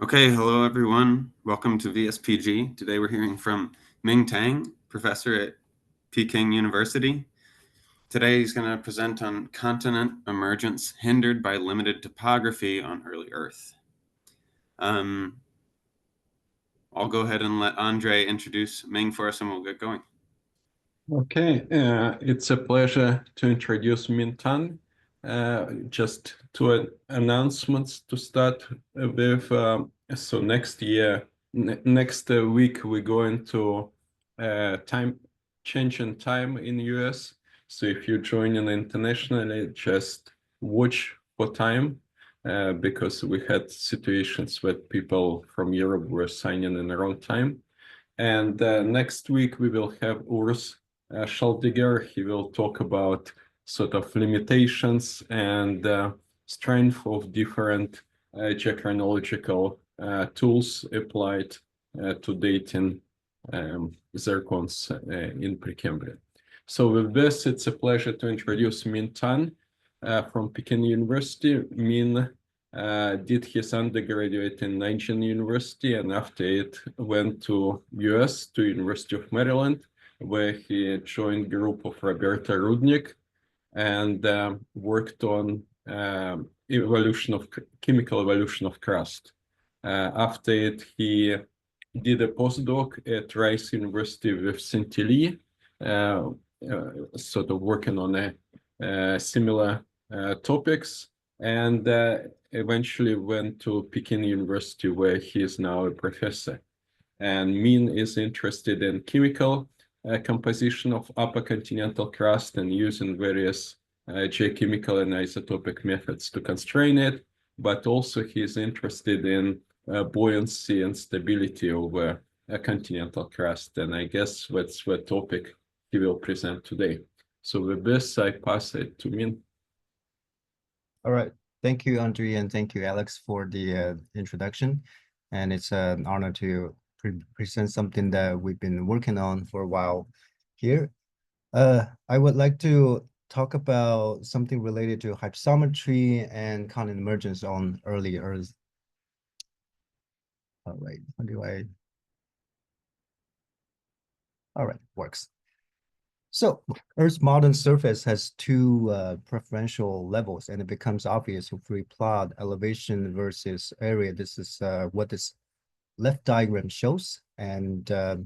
Okay, hello everyone. Welcome to VSPG. Today we're hearing from Ming Tang, professor at Peking University. Today he's going to present on continent emergence hindered by limited topography on early Earth. I'll go ahead and let Andre introduce Ming for us and we'll get going. Okay, it's a pleasure to introduce Ming Tang. Just two announcements to start with. So next week, we're going to time change in time in US. So if you're joining internationally, just watch for time because we had situations where people from Europe were signing in the wrong time. And next week, we will have Urs Schaldiger. He will talk about sort of limitations and strength of different geochronological tools applied to dating zircons in Precambrian. So with this, it's a pleasure to introduce Ming Tang from Peking University. Ming did his undergraduate in Nanjing University, and after it went to US, to University of Maryland, where he joined group of Roberta Rudnick and worked on chemical evolution of crust. After it, he did a postdoc at Rice University with Cinti Lee, sort of working on similar topics, and eventually went to Peking University, where he is now a professor. And Min is interested in chemical composition of upper continental crust and using various geochemical and isotopic methods to constrain it, but also he is interested in buoyancy and stability over a continental crust. And I guess that's the topic he will present today. So with this, I pass it to Min. All right. Thank you, Andre, and thank you, Alex, for the introduction. And it's an honor to present something that we've been working on for a while here. I would like to talk about something related to hypsometry and continent emergence on early Earth. All right, how do I? All right, works. So Earth's modern surface has two preferential levels, and it becomes obvious if we plot elevation versus area. This is what this left diagram shows, and the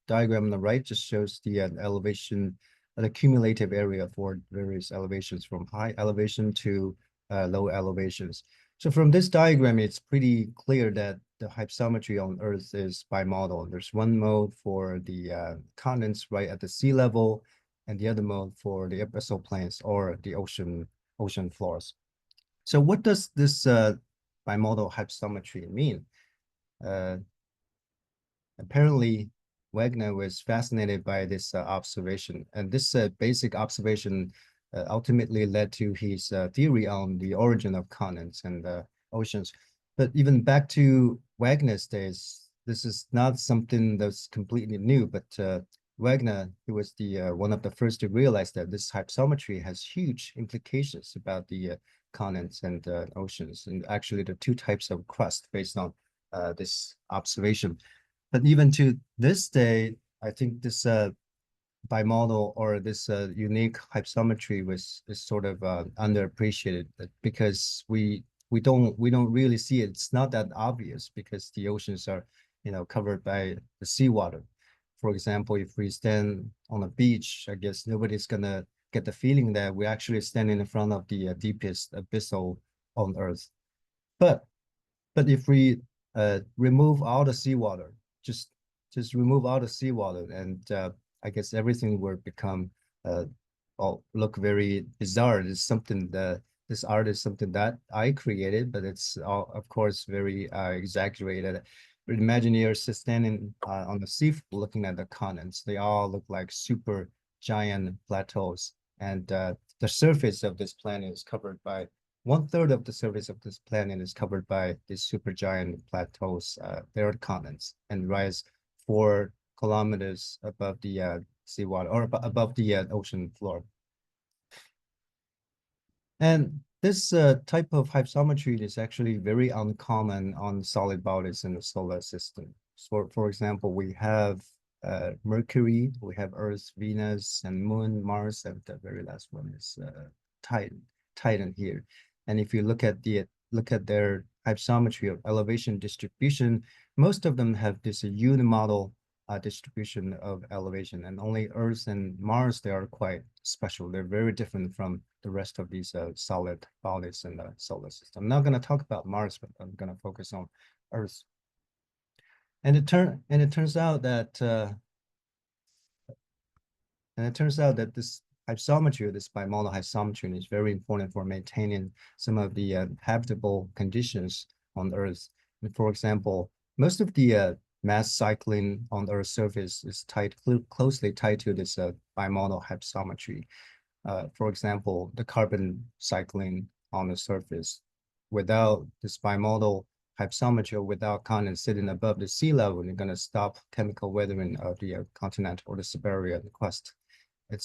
diagram on the right just shows the elevation, the cumulative area for various elevations from high elevation to low elevations. So from this diagram, it's pretty clear that the hypsometry on Earth is bimodal. There's one mode for the continents right at the sea level, and the other mode for the abyssal plains or the ocean floors. So what does this bimodal hypsometry mean? Apparently, Wagner was fascinated by this observation, and this basic observation ultimately led to his theory on the origin of continents and oceans. But even back to Wagner's days, this is not something that's completely new, but Wagner, he was the one of the first to realize that this hypsometry has huge implications about the continents and oceans, and actually the two types of crust based on this observation. But even to this day, I think this bimodal or this unique hypsometry is sort of underappreciated because we don't really see it. It's not that obvious because the oceans are covered by the seawater. For example, if we stand on a beach, I guess nobody's gonna get the feeling that we're actually standing in front of the deepest abyssal on Earth. But if we remove all the seawater, just remove all the seawater, and I guess everything will become look very bizarre. It's something that this art is something that I created, but it's all, of course, very exaggerated. But imagine you're standing on the seafloor looking at the continents. They all look like super giant plateaus, and the surface of this planet is covered by 1/3 of the surface of this planet is covered by these supergiant plateaus. They are continents and rise 4 kilometers above the seawater or above the ocean floor. And This type of hypsometry is actually very uncommon on solid bodies in the solar system. So, for example, we have Mercury, we have Earth, Venus, and Moon, Mars, and the very last one is Titan here. And if you look at their hypsometry of elevation distribution, most of them have this unimodal distribution of elevation, and only Earth and Mars, they are quite special. They're very different from the rest of these solid bodies in the solar system. I'm not going to talk about Mars, but I'm going to focus on Earth. And it turns out that this hypsometry, this bimodal hypsometry, is very important for maintaining some of the habitable conditions on Earth. And for example, most of the mass cycling on the Earth's surface is closely tied to this bimodal hypsometry. For example, the carbon cycling on the surface, without this bimodal hypsometry, or without continent sitting above the sea level, you're going to stop chemical weathering of the continent or the Subaerial crust. And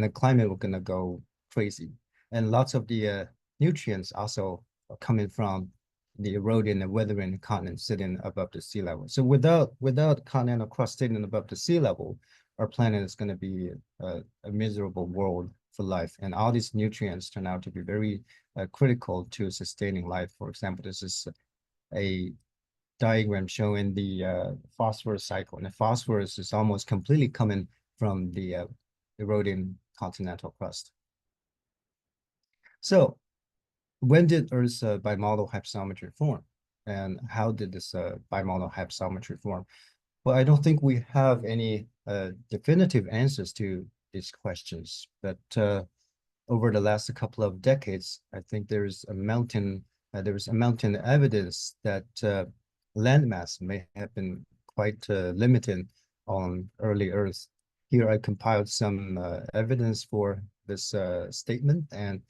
the climate will going to go crazy. And lots of the nutrients also are coming from the eroding and weathering continent sitting above the sea level. So without continental crust sitting above the sea level, our planet is going to be a miserable world for life. And all these nutrients turn out to be very critical to sustaining life. For example, this is a diagram showing the phosphorus cycle. And the phosphorus is almost completely coming from the eroding continental crust. So when did Earth's bimodal hypsometry form? And how did this bimodal hypsometry form? Well, I don't think we have any definitive answers to these questions, but over the last couple of decades, I think there's a mountain evidence that landmass may have been quite limited on early Earth. Here I compiled some evidence for this statement, and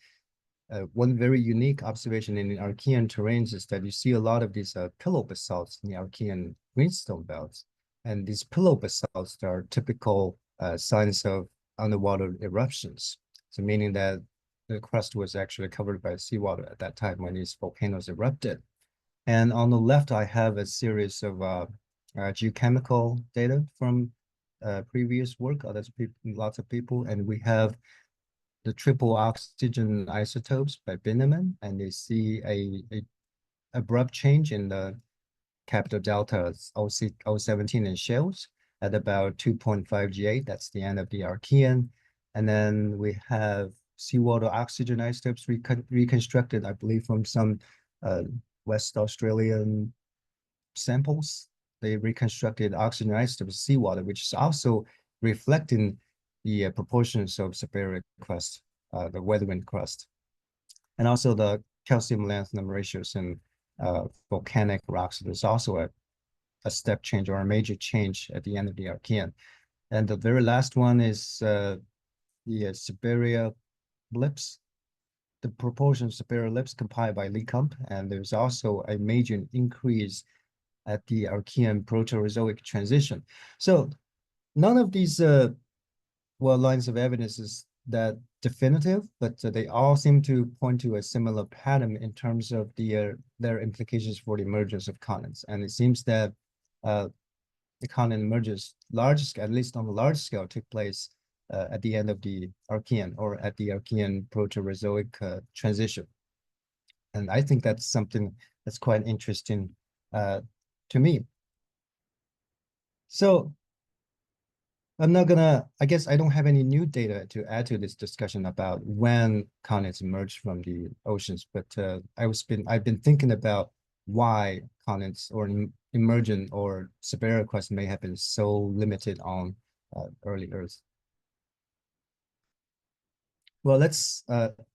one very unique observation in the Archean terrains is that you see a lot of these pillow basalts in the Archean greenstone belts. And these pillow basalts are typical signs of underwater eruptions. So meaning that the crust was actually covered by seawater at that time when these volcanoes erupted. And on the left, I have a series of geochemical data from previous work, lots of people, and we have the triple oxygen isotopes by Binneman, and they see a abrupt change in the capital delta O17 in shales at about 2.5 G8. That's the end of the Archean. And then we have seawater oxygen isotopes reconstructed, I believe, from some West Australian samples. They reconstructed oxygen isotopes seawater, which is also reflecting the proportions of Subaerial crust, the weathering crust, and also the calcium lanthanum ratios in volcanic rocks. There's also a step change or a major change at the end of the Archean. And the very last one is the Subaerial blips. The proportion of Subaerial blips compiled by Lecomte, and there's also a major increase at the Archean Proterozoic transition. So none of these lines of evidence is that definitive, but they all seem to point to a similar pattern in terms of their implications for the emergence of continents. And it seems that the continent emergence at least on the large scale, took place at the end of the Archean, or at the Archean Proterozoic transition. And I think that's something that's quite interesting to me. So I guess I don't have any new data to add to this discussion about when continents emerged from the oceans, but I've been thinking about why continents or emergent or Subaerial crust may have been so limited on early Earth. Well, let's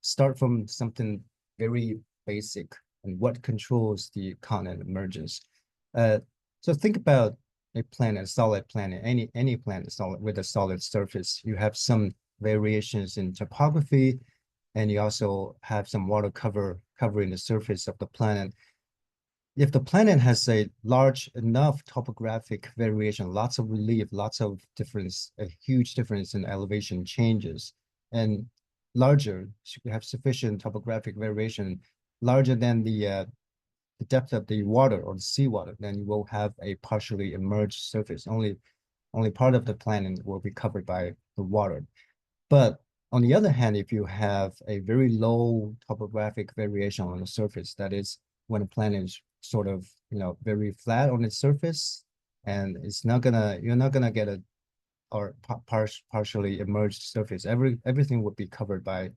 start from something very basic, and what controls the continent emergence. So think about a planet, a solid planet, any planet with a solid surface. You have some variations in topography, and you also have some water covering the surface of the planet. If the planet has a large enough topographic variation, lots of relief, lots of difference, a huge difference in elevation changes, and larger, you have sufficient topographic variation larger than the depth of the water or the seawater, then you will have a partially emerged surface. Only part of the planet will be covered by the water. But on the other hand, if you have a very low topographic variation on the surface, that is when a planet is sort of, very flat on its surface, and you're not gonna get a or partially emerged surface. Everything would be covered by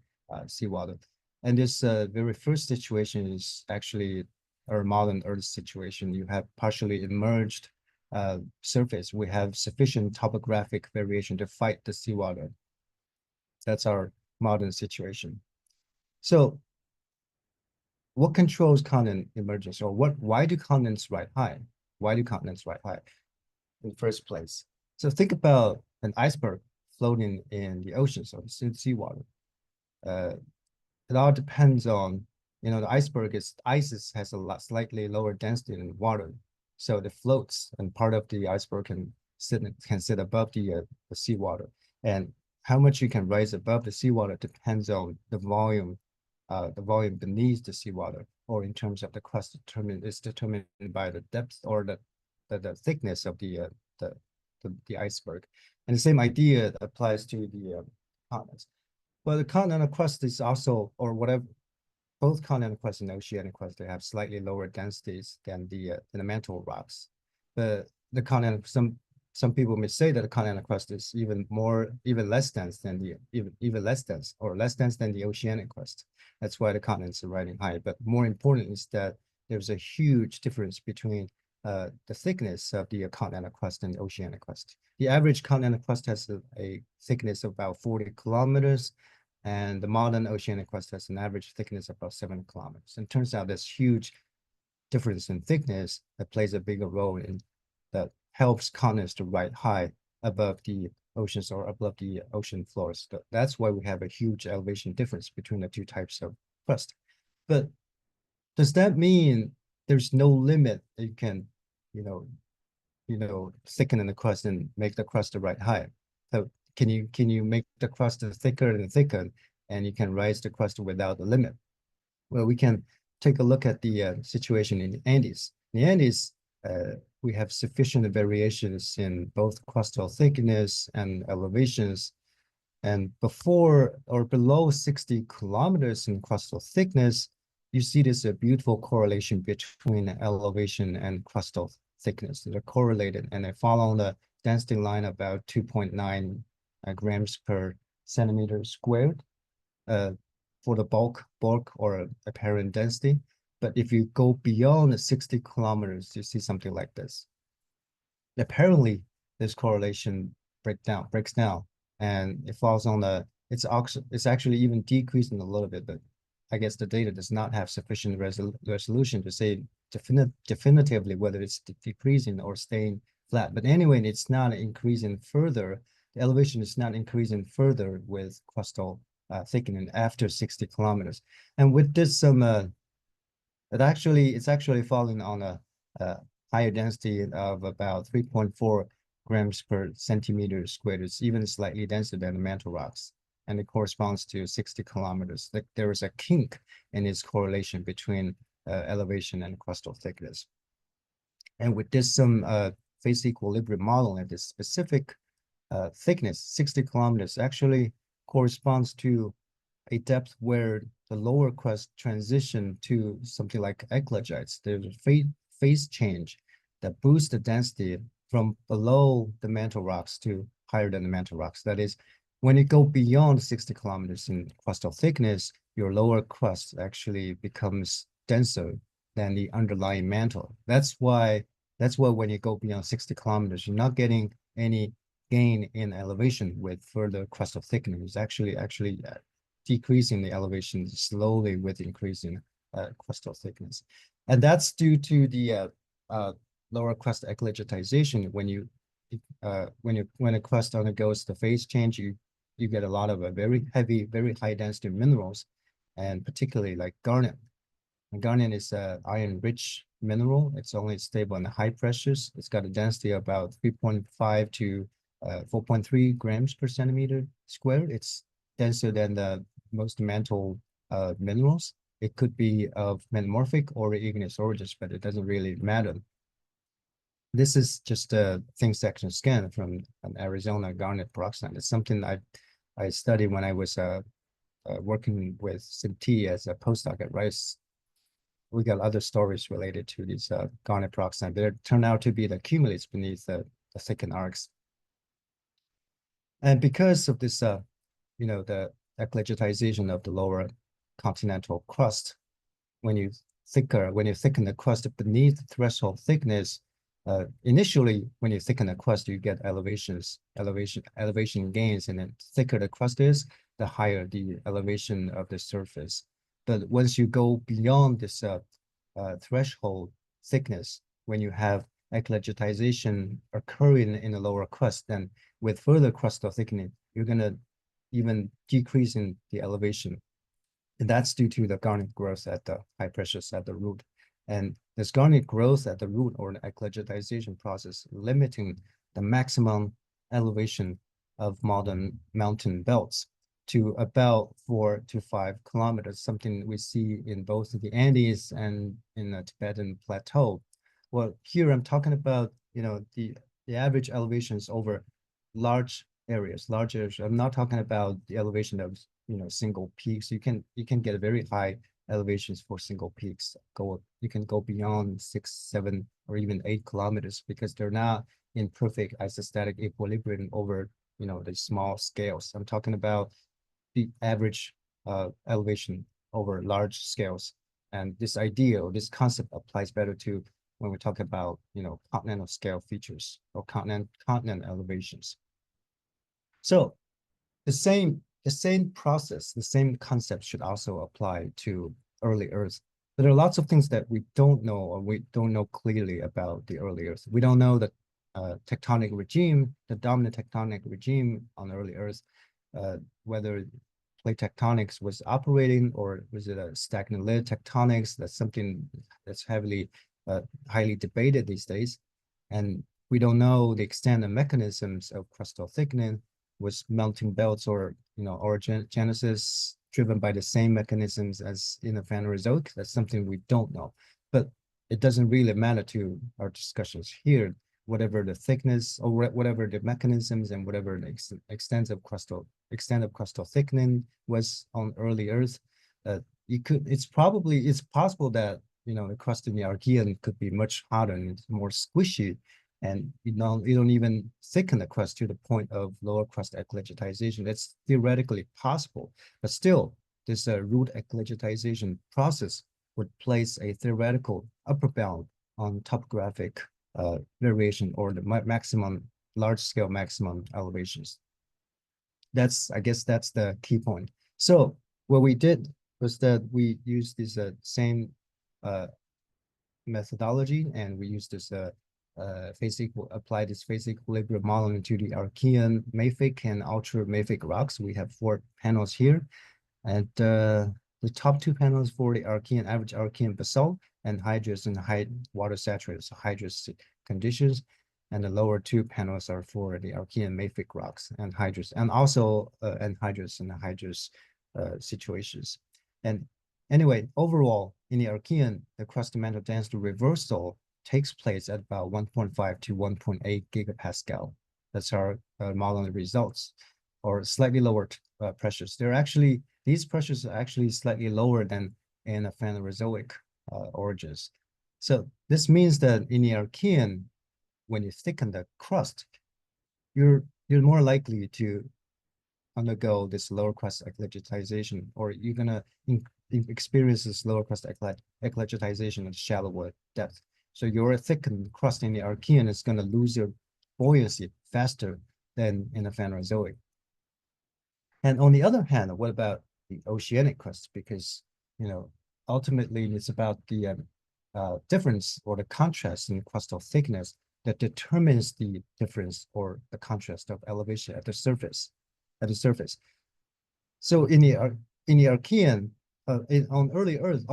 seawater. And this very first situation is actually our modern Earth situation. You have partially emerged surface. We have sufficient topographic variation to fight the seawater. That's our modern situation. So what controls continent emergence, or why do continents rise high? Why do continents rise high in the first place? So think about an iceberg floating in the oceans or seawater. It all depends on, the ice has a slightly lower density than water. So it floats, and part of the iceberg can sit above the seawater. And how much you can rise above the seawater depends on the volume beneath the seawater, or in terms of the crust is determined by the depth or the thickness of the iceberg. And the same idea applies to the continents. But the continental crust is also, or whatever, both continental crust and oceanic crust, they have slightly lower densities than the mantle rocks. But the continental, some people may say that the continental crust is even less dense than the oceanic crust. That's why the continents are rising high. But more important is that there's a huge difference between the thickness of the continental crust and the oceanic crust. The average continental crust has a thickness of about 40 kilometers, and the modern oceanic crust has an average thickness of about 7 kilometers. And it turns out this huge difference in thickness that plays a bigger role in that helps continents to rise high above the oceans or above the ocean floors. So that's why we have a huge elevation difference between the two types of crust. But does that mean there's no limit that you can, thicken in the crust and make the crust rise high? So can you make the crust thicker and thicker, and you can rise the crust without a limit? Well, we can take a look at the situation in the Andes. In the Andes, we have sufficient variations in both crustal thickness and elevations. And before or below 60 kilometers in crustal thickness, you see this beautiful correlation between elevation and crustal thickness. They're correlated, and they follow the density line about 2.9 grams per centimeter squared for the bulk or apparent density. But if you go beyond 60 kilometers, you see something like this. Apparently, this correlation breaks down, and it falls on it's actually even decreasing a little bit, but I guess the data does not have sufficient resolution to say definitively whether it's decreasing or staying flat. But anyway, it's not increasing further. The elevation is not increasing further with crustal thickening after 60 kilometers. And with this, it's actually falling on a higher density of about 3.4 grams per centimeter squared. It's even slightly denser than the mantle rocks, and it corresponds to 60 kilometers. There is a kink in its correlation between elevation and crustal thickness. And with this phase equilibrium model at this specific thickness, 60 kilometers actually corresponds to a depth where the lower crust transition to something like eclogites. There's a phase change that boosts the density from below the mantle rocks to higher than the mantle rocks. That is, when you go beyond 60 kilometers in crustal thickness, your lower crust actually becomes denser than the underlying mantle. That's why when you go beyond 60 kilometers, you're not getting any gain in elevation with further crustal thickening. It's actually decreasing the elevation slowly with increasing crustal thickness. And that's due to the lower crust eclogitization. When a crust undergoes the phase change, you get a lot of very heavy, very high density minerals, and particularly like garnet. And garnet is an iron-rich mineral. It's only stable in the high pressures. It's got a density of about 3.5 to 4.3 grams per centimeter squared. It's denser than the most mantle minerals. It could be of metamorphic or igneous origins, but it doesn't really matter. This is just a thin section scan from an Arizona garnet peroxide. It's something I studied when I was working with SIMT as a postdoc at Rice. We got other stories related to these garnet peroxide. They turned out to be the cumulates beneath the thickened arcs. And because of this, the eclogitization of the lower continental crust, when you thicken the crust beneath the threshold thickness, initially when you thicken the crust, you get elevation gains, and then thicker the crust is, the higher the elevation of the surface. But once you go beyond this threshold thickness, when you have eclogitization occurring in the lower crust, then with further crustal thickening, you're going to even decrease in the elevation. And that's due to the garnet growth at the high pressures at the root. And this garnet growth at the root, or the eclogitization process, limiting the maximum elevation of modern mountain belts to about 4 to 5 kilometers, something we see in both the Andes and in the Tibetan plateau. Well, here I'm talking about, the average elevations over large areas. I'm not talking about the elevation of, single peaks. You can get very high elevations for single peaks. You can go beyond 6, 7, or even 8 kilometers because they're not in perfect isostatic equilibrium over, the small scales. I'm talking about the average elevation over large scales. And this idea or this concept applies better to when we talk about, continental scale features or continent elevations. So the same process, the same concept should also apply to early Earth. But there are lots of things that we don't know, or we don't know clearly about the early Earth. We don't know the tectonic regime, the dominant tectonic regime on early Earth, whether plate tectonics was operating, or was it a stagnant lid tectonics? That's something that's highly debated these days. And we don't know the extent and mechanisms of crustal thickening. Was melting belts or orogenesis driven by the same mechanisms as in the Phanerozoic? That's something we don't know. But it doesn't really matter to our discussions here. Whatever the thickness or whatever the mechanisms and whatever the extent of crustal thickening was on early Earth, it's possible that the crust in the Archean could be much harder and it's more squishy, and you don't even thicken the crust to the point of lower crust eclogitization. That's theoretically possible, but still, this root eclogitization process would place a theoretical upper bound on topographic variation, or the large-scale maximum elevations. I guess that's the key point. So what we did was that we used this same methodology, and we used this apply this phase equilibrium modeling to the Archean mafic and ultra mafic rocks. We have 4 panels here, and the top 2 panels for the average Archean basalt and hydrous and high water saturated, so hydrous conditions, and the lower 2 panels are for the Archean mafic rocks and hydrous, and also anhydrous and hydrous situations. And anyway, overall in the Archean, the crust to mantle density reversal takes place at about 1.5 to 1.8 gigapascal. That's our modeling results, or slightly lower pressures. These pressures are actually slightly lower than in a Phanerozoic origins. So this means that in the Archean, when you thicken the crust, you're more likely to undergo this lower crust eclogitization, or you're gonna experience this lower crust eclogitization at shallower depth. So your thickened crust in the Archean is going to lose your buoyancy faster than in the Phanerozoic. And on the other hand, what about the oceanic crust? Because, ultimately it's about the difference or the contrast in crustal thickness that determines the difference or the contrast of elevation at the surface. So in the Archean, on early Earth,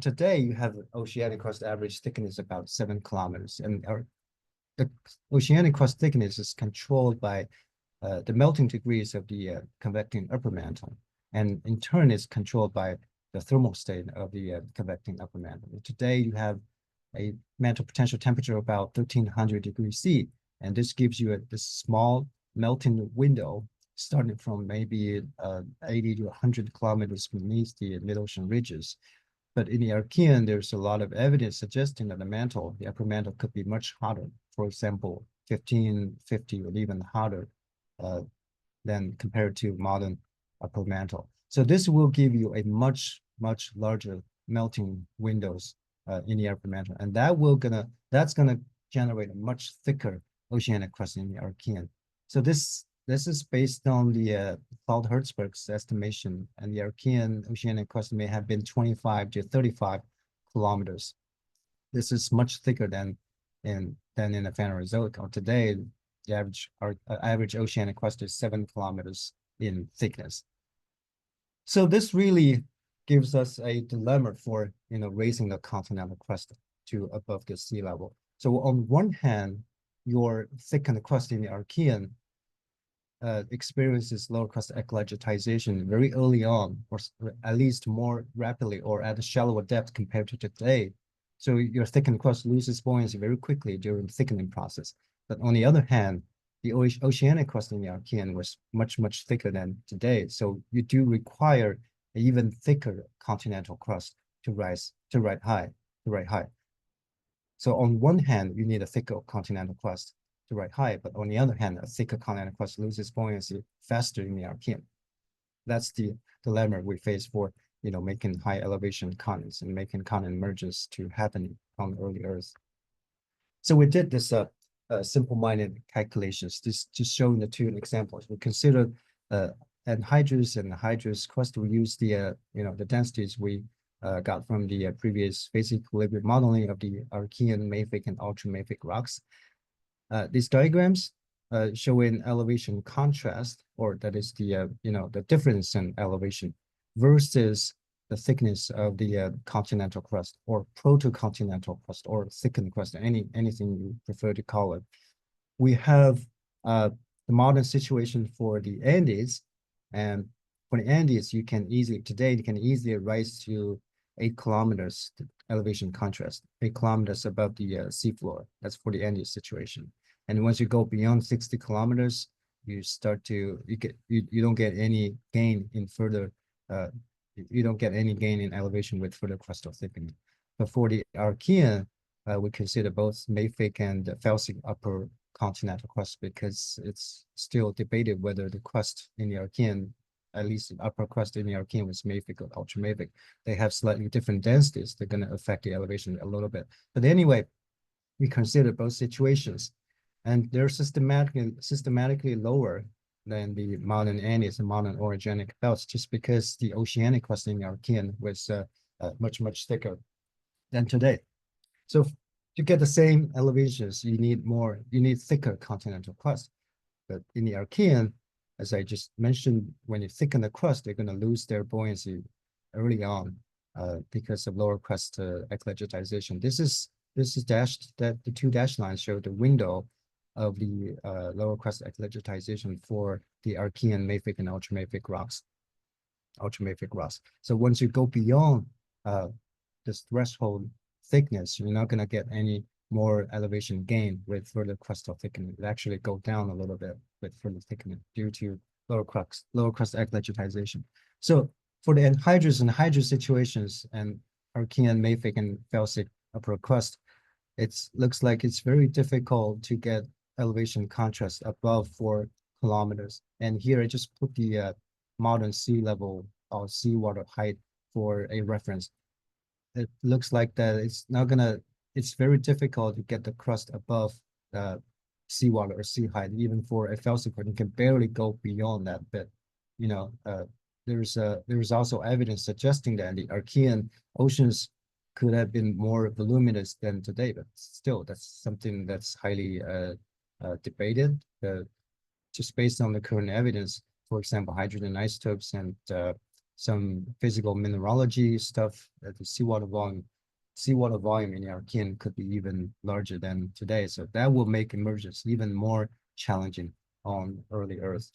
today you have oceanic crust average thickness about 7 kilometers, and the oceanic crust thickness is controlled by the melting degrees of the convecting upper mantle. and in turn is controlled by the thermal state of the convecting upper mantle. Today, you have a mantle potential temperature of about 1300 degrees C, and this gives you this small melting window starting from maybe 80 to 100 kilometers beneath the mid-ocean ridges. But in the Archean, there's a lot of evidence suggesting that the upper mantle could be much hotter. For example, 1550 or even hotter than compared to modern upper mantle. So this will give you a much larger melting windows in the upper mantle, and that's gonna generate a much thicker oceanic crust in the Archean. So this is based on the Claude-Hertzberg's estimation, and the Archean oceanic crust may have been 25 to 35 kilometers. This is much thicker than in the Phanerozoic. Today, the average oceanic crust is 7 kilometers in thickness. So this really gives us a dilemma for raising the continental crust to above the sea level. So on one hand, your thickened crust in the Archean experiences lower crust eclogitization very early on, or at least more rapidly or at a shallower depth compared to today. So your thickened crust loses buoyancy very quickly during the thickening process. But on the other hand, the oceanic crust in the Archean was much thicker than today. So you do require an even thicker continental crust to rise high. So on one hand, you need a thicker continental crust to rise high, but on the other hand, a thicker continental crust loses buoyancy faster in the Archean. That's the dilemma we face for making high elevation continents and making continent emergence to happen on early Earth. So we did this simple-minded calculations, just showing the two examples. We considered anhydrous and hydrous crust. We used the the densities we got from the previous phase equilibrium modeling of the Archean, mafic, and ultramafic rocks. These diagrams showing elevation contrast, or that is the the difference in elevation versus the thickness of the continental crust, or protocontinental crust, or thickened crust, anything you prefer to call it. We have the modern situation for the Andes, and for the Andes, you can easily rise to 8 kilometers elevation contrast, 8 kilometers above the seafloor. That's for the Andes situation. And once you go beyond 60 kilometers, you don't get any gain in further you don't get any gain in elevation with further crustal thickening. But for the Archean, we consider both mafic and felsic upper continental crust, because it's still debated whether the crust in the Archean, at least the upper crust in the Archean, was mafic or ultramafic. They have slightly different densities. They're going to affect the elevation a little bit. But anyway, we consider both situations, and they're systematically lower than the modern Andes and modern orogenic belts, just because the oceanic crust in the Archean was much thicker than today. So to get the same elevations, you need thicker continental crust. But in the Archean, as I just mentioned, when you thicken the crust, they're going to lose their buoyancy early on because of lower crust eclogitization. This is the two dashed lines show the window of the lower crust eclogitization for the Archean, mafic, and ultramafic rocks. So once you go beyond this threshold thickness, you're not going to get any more elevation gain with further crustal thickening. It actually go down a little bit with further thickening due to lower crust eclogitization. So for the anhydrous and hydrous situations and Archean, mafic, and felsic upper crust, it looks like it's very difficult to get elevation contrast above 4 kilometers. And here I just put the modern sea level or seawater height for a reference. It looks like that it's very difficult to get the crust above seawater or sea height. Even for a felsic, you can barely go beyond that bit. There's also evidence suggesting that the Archean oceans could have been more voluminous than today, but still, that's something that's highly debated. Just based on the current evidence, for example, hydrogen isotopes and some physical mineralogy stuff, the seawater volume in the Archean could be even larger than today. So that will make emergence even more challenging on early Earth.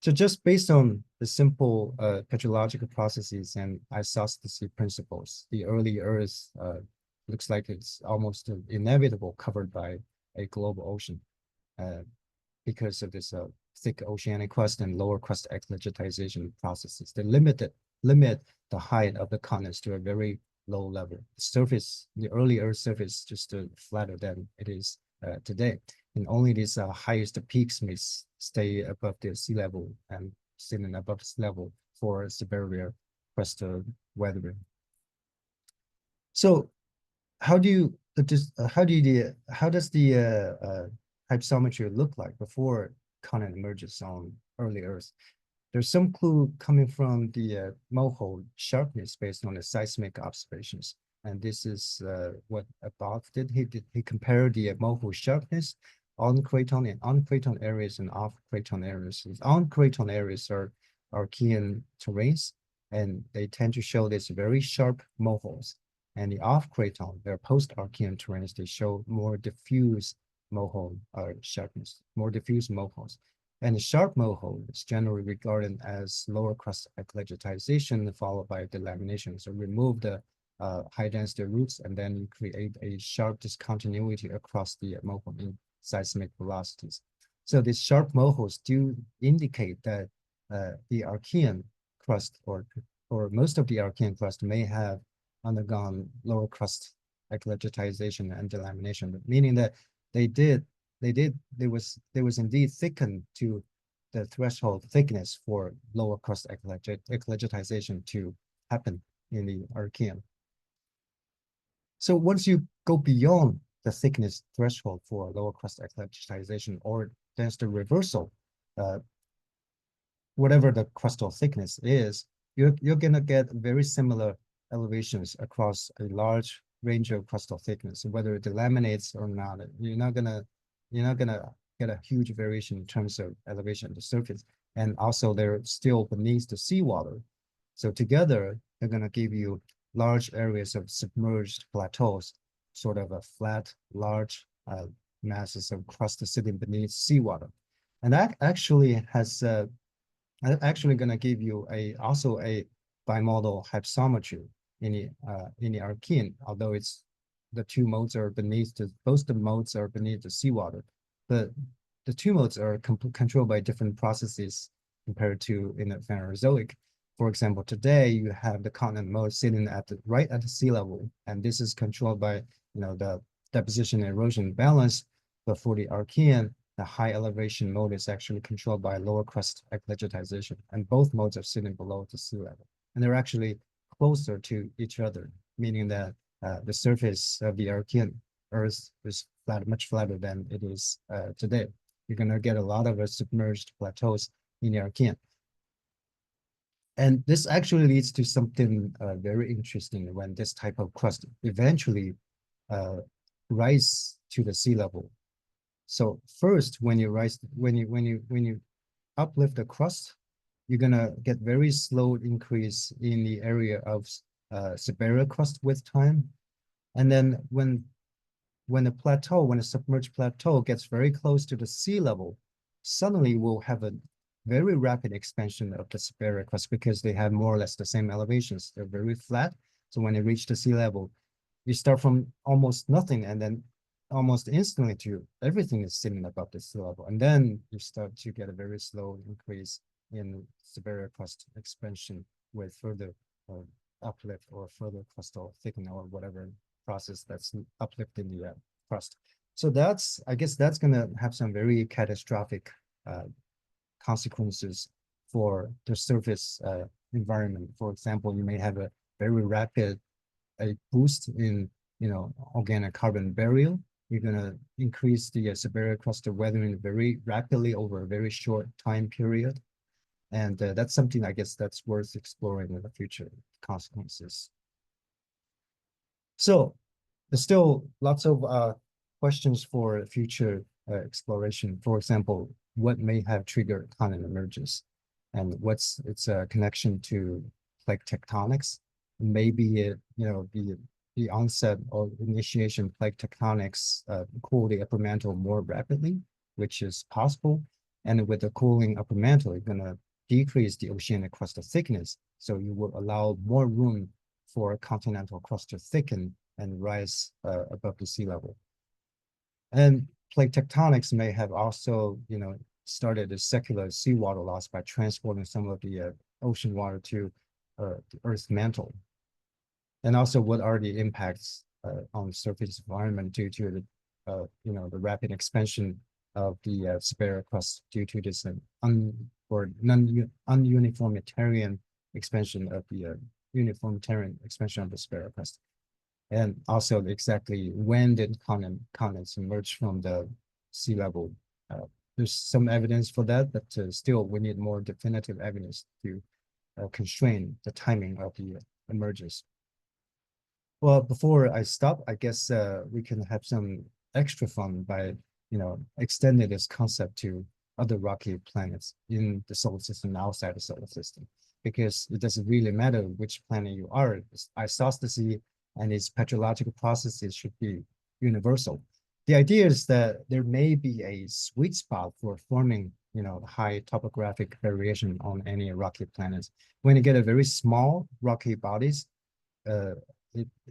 So just based on the simple petrological processes and isostasy principles, the early Earth looks like it's almost inevitable covered by a global ocean because of this thick oceanic crust and lower crust exergitization processes. They limit the height of the continents to a very low level. The surface, the early Earth surface, just flatter than it is today. And only these highest peaks may stay above the sea level and sitting above sea level for Subaerial crust weathering. So how does the hypsometry look like before continent emerges on early Earth? There's some clue coming from the mohole sharpness based on the seismic observations. And this is what Above did. He compared the mohole sharpness on craton and on-craton areas and off-craton areas. On-craton areas are Archean terrains, and they tend to show this very sharp moholes. And the off-craton, they're post-Archean terrains, they show more diffuse mohole sharpness, more diffuse moholes. And the sharp mohole is generally regarded as lower crust exergitization followed by delamination. So remove the high density roots and then you create a sharp discontinuity across the mohole in seismic velocities. So these sharp moholes do indicate that the Archean crust or most of the Archean crust may have undergone lower crust exergitization and delamination, meaning that there was indeed thickened to the threshold thickness for lower crust exergitization to happen in the Archean. So once you go beyond the thickness threshold for lower crust exergitization, or there's the reversal, whatever the crustal thickness is, you're gonna get very similar elevations across a large range of crustal thickness, whether it delaminates or not. You're not gonna get a huge variation in terms of elevation of the surface. And also they're still beneath the seawater. So together, they're gonna give you large areas of submerged plateaus, sort of a flat, large masses of crust sitting beneath seawater. And that actually has actually going to give you also a bimodal hypsometry in the Archean, although the two modes are beneath both the modes are beneath the seawater. The two modes are controlled by different processes compared to in the Phanerozoic. For example, today you have the continent mode sitting right at the sea level, and this is controlled by the deposition and erosion balance. But for the Archean, the high elevation mode is actually controlled by lower crust exergitization, and both modes are sitting below the sea level, and they're actually closer to each other, meaning that the surface of the Archean Earth is much flatter than it is today. You're going to get a lot of submerged plateaus in the Archean. And this actually leads to something very interesting when this type of crust eventually rise to the sea level. So first, when you uplift the crust, you're gonna get very slow increase in the area of Subaerial crust with time, and then when a submerged plateau gets very close to the sea level, suddenly we'll have a very rapid expansion of the Subaerial crust because they have more or less the same elevations. They're very flat. So when they reach the sea level, you start from almost nothing and then almost instantly to everything is sitting above the sea level. And then you start to get a very slow increase in Subaerial crust expansion with further uplift or further crustal thickening or whatever process that's uplifting the crust. So I guess that's gonna have some very catastrophic consequences for the surface environment. For example, you may have a very rapid boost in organic carbon burial. You're gonna increase the Subaerial crust weathering very rapidly over a very short time period, and that's something I guess that's worth exploring in the future consequences. So there's still lots of questions for future exploration. For example, what may have triggered continent emergence, and what's its connection to plate tectonics? Maybe the onset or initiation plate tectonics cool the upper mantle more rapidly, which is possible. And with the cooling upper mantle, you're gonna decrease the oceanic crustal thickness. So you will allow more room for continental crust to thicken and rise above the sea level. And plate tectonics may have also, started a secular seawater loss by transporting some of the ocean water to the Earth's mantle. And also, what are the impacts on the surface environment due to the, the rapid expansion of the Subaerial crust due to this ununiformitarian expansion of the uniformitarian expansion of the Subaerial crust. And also exactly when did continents emerge from the sea level? There's some evidence for that, but still we need more definitive evidence to constrain the timing of the emergence. Well, before I stop, I guess we can have some extra fun by, extending this concept to other rocky planets in the solar system, outside the solar system, because it doesn't really matter which planet you are. Isostasy and its petrological processes should be universal. The idea is that there may be a sweet spot for forming, high topographic variation on any rocky planets. When you get a very small rocky bodies,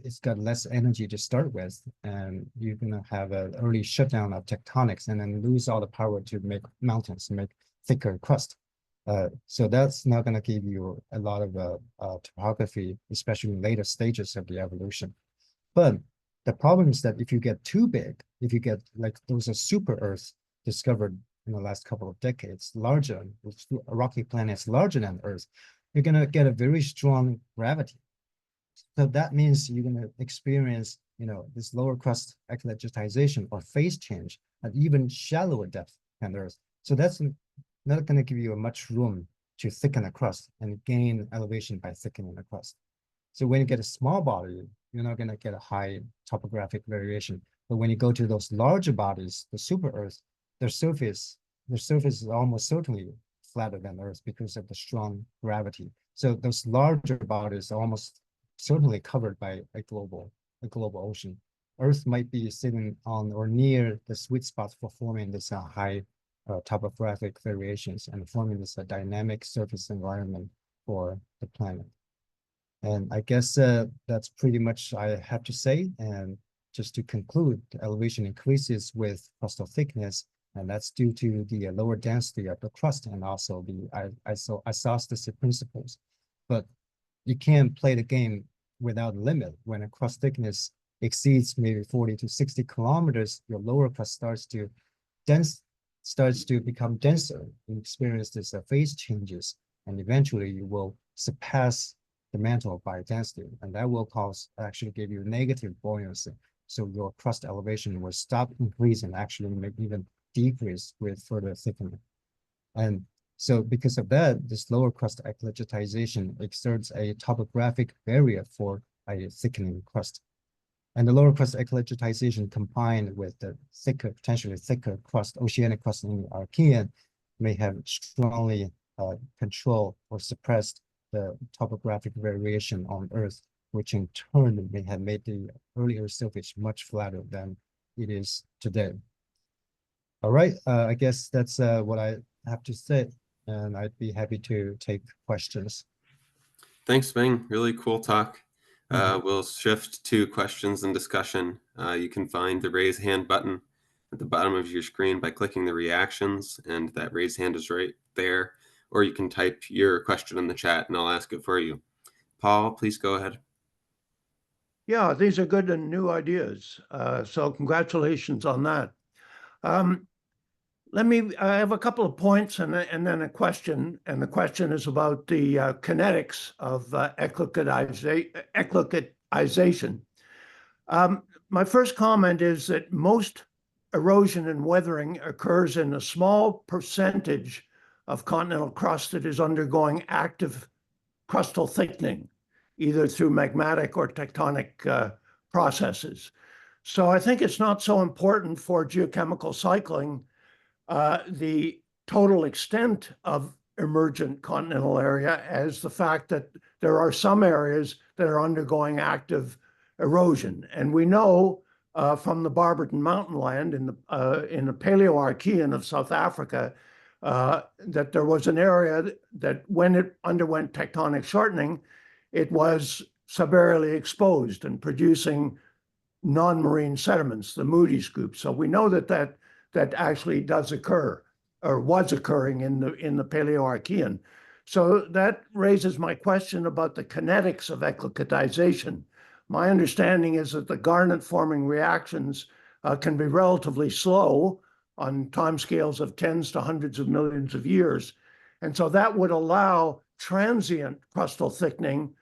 it's got less energy to start with, and you're gonna have an early shutdown of tectonics and then lose all the power to make mountains, make thicker crust. So that's not gonna give you a lot of topography, especially in later stages of the evolution. But the problem is that if you get too big, if you get like those are super Earths discovered in the last couple of decades, larger, rocky planets larger than Earth, you're gonna get a very strong gravity. So that means you're going to experience, this lower crust eclogitization or phase change at even shallower depth than Earth. So that's not going to give you much room to thicken the crust and gain elevation by thickening the crust. So when you get a small body, you're not going to get a high topographic variation. But when you go to those larger bodies, the super Earth, their surface is almost certainly flatter than Earth because of the strong gravity. So those larger bodies are almost certainly covered by a global ocean. Earth might be sitting on or near the sweet spot for forming this high topographic variations and forming this dynamic surface environment for the planet. And I guess that's pretty much I have to say. And just to conclude, the elevation increases with crustal thickness, and that's due to the lower density of the crust and also the isostasy principles. But you can't play the game without limit. When a crust thickness exceeds maybe 40 to 60 kilometers, your lower crust starts to become denser. You experience this phase changes, and eventually you will surpass the mantle by density, and that will actually give you negative buoyancy. So your crust elevation will stop increasing, actually maybe even decrease with further thickening. And so because of that, this lower crust eclogitization exerts a topographic barrier for a thickening crust. And the lower crust eclogitization combined with the potentially thicker crust, oceanic crust in the Archean, may have strongly controlled or suppressed the topographic variation on Earth, which in turn may have made the earlier surface much flatter than it is today. All right, I guess that's what I have to say, and I'd be happy to take questions. Thanks, Ming. Really cool talk. We'll shift to questions and discussion. You can find the raise hand button at the bottom of your screen by clicking the reactions, and that raise hand is right there. Or you can type your question in the chat and I'll ask it for you. Paul, please go ahead. Yeah, these are good and new ideas. So congratulations on that. I have a couple of points and then a question, and the question is about the kinetics of eclogitization. My first comment is that most erosion and weathering occurs in a small percentage of continental crust that is undergoing active crustal thickening, either through magmatic or tectonic processes. So I think it's not so important for geochemical cycling the total extent of emergent continental area as the fact that there are some areas that are undergoing active erosion. And we know from the Barberton mountainland in the Paleo-Archean of South Africa that there was an area that when it underwent tectonic shortening, it was subaerially exposed and producing non-marine sediments, the Moody's group. So we know that that actually does occur, or was occurring in the Paleo-Archean. So that raises my question about the kinetics of eclecticization. My understanding is that the garnet-forming reactions can be relatively slow on timescales of tens to hundreds of millions of years. And so that would allow transient crustal thickening,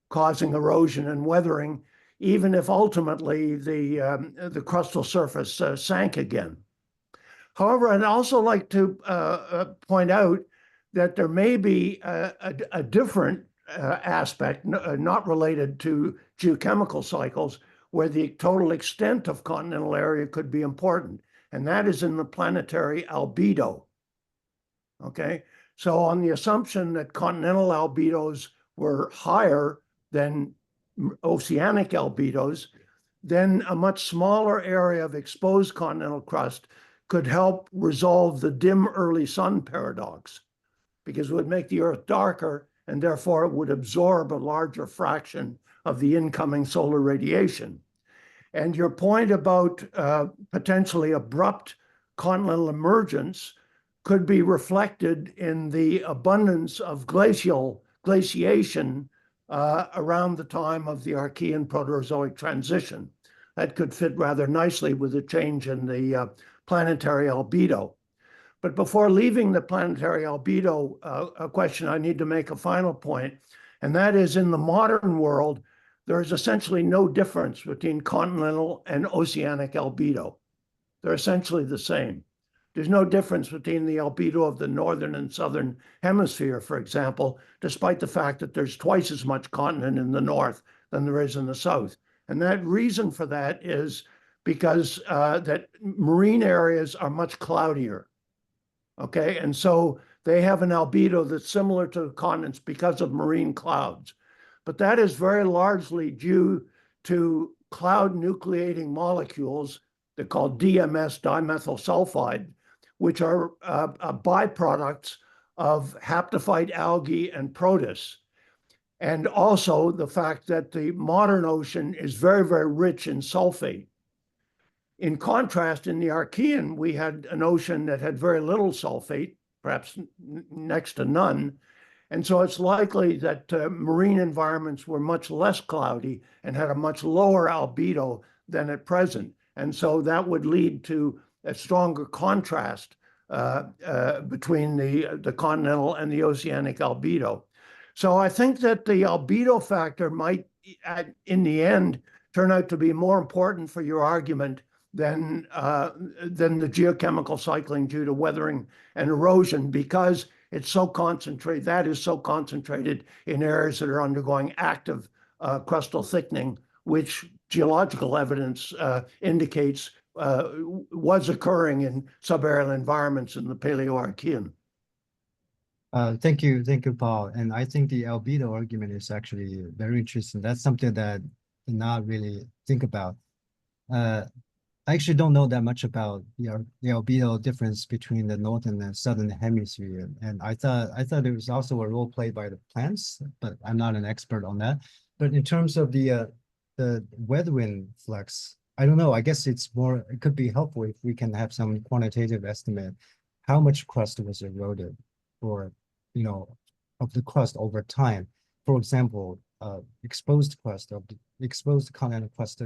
causing erosion and weathering, even if ultimately the crustal surface sank again. However, I'd also like to point out that there may be a different aspect, not related to geochemical cycles, where the total extent of continental area could be important, and that is in the planetary albedo. Okay, so on the assumption that continental albedos were higher than oceanic albedos, then a much smaller area of exposed continental crust could help resolve the dim early sun paradox, because it would make the Earth darker, and therefore it would absorb a larger fraction of the incoming solar radiation. And your point about potentially abrupt continental emergence could be reflected in the abundance of glaciation around the time of the Archean Proterozoic transition. That could fit rather nicely with a change in the planetary albedo. But before leaving the planetary albedo question, I need to make a final point, and that is, in the modern world, there is essentially no difference between continental and oceanic albedo. They're essentially the same. There's no difference between the albedo of the northern and southern hemisphere, for example, despite the fact that there's twice as much continent in the north than there is in the south. And that reason for that is because that marine areas are much cloudier. Okay, and so they have an albedo that's similar to the continents because of marine clouds. But that is very largely due to cloud nucleating molecules, they're called DMS, dimethyl sulfide, which are byproducts of haptophyte algae and protists. And also the fact that the modern ocean is very, very rich in sulfate. In contrast, in the Archean, we had an ocean that had very little sulfate, perhaps next to none. And so it's likely that marine environments were much less cloudy and had a much lower albedo than at present. And so that would lead to a stronger contrast between the continental and the oceanic albedo. So I think that the albedo factor might, in the end, turn out to be more important for your argument than the geochemical cycling due to weathering and erosion, because it's so concentrated, that is so concentrated in areas that are undergoing active crustal thickening, which geological evidence indicates was occurring in subaerial environments in the Paleo-Archean. Thank you, Paul. And I think the albedo argument is actually very interesting. That's something that I did not really think about. I actually don't know that much about the albedo difference between the northern and southern hemisphere, and I thought there was also a role played by the plants, but I'm not an expert on that. But in terms of the weathering flux, I don't know. I guess it could be helpful if we can have some quantitative estimate how much crust was eroded, or of the crust over time. For example, exposed continental crust.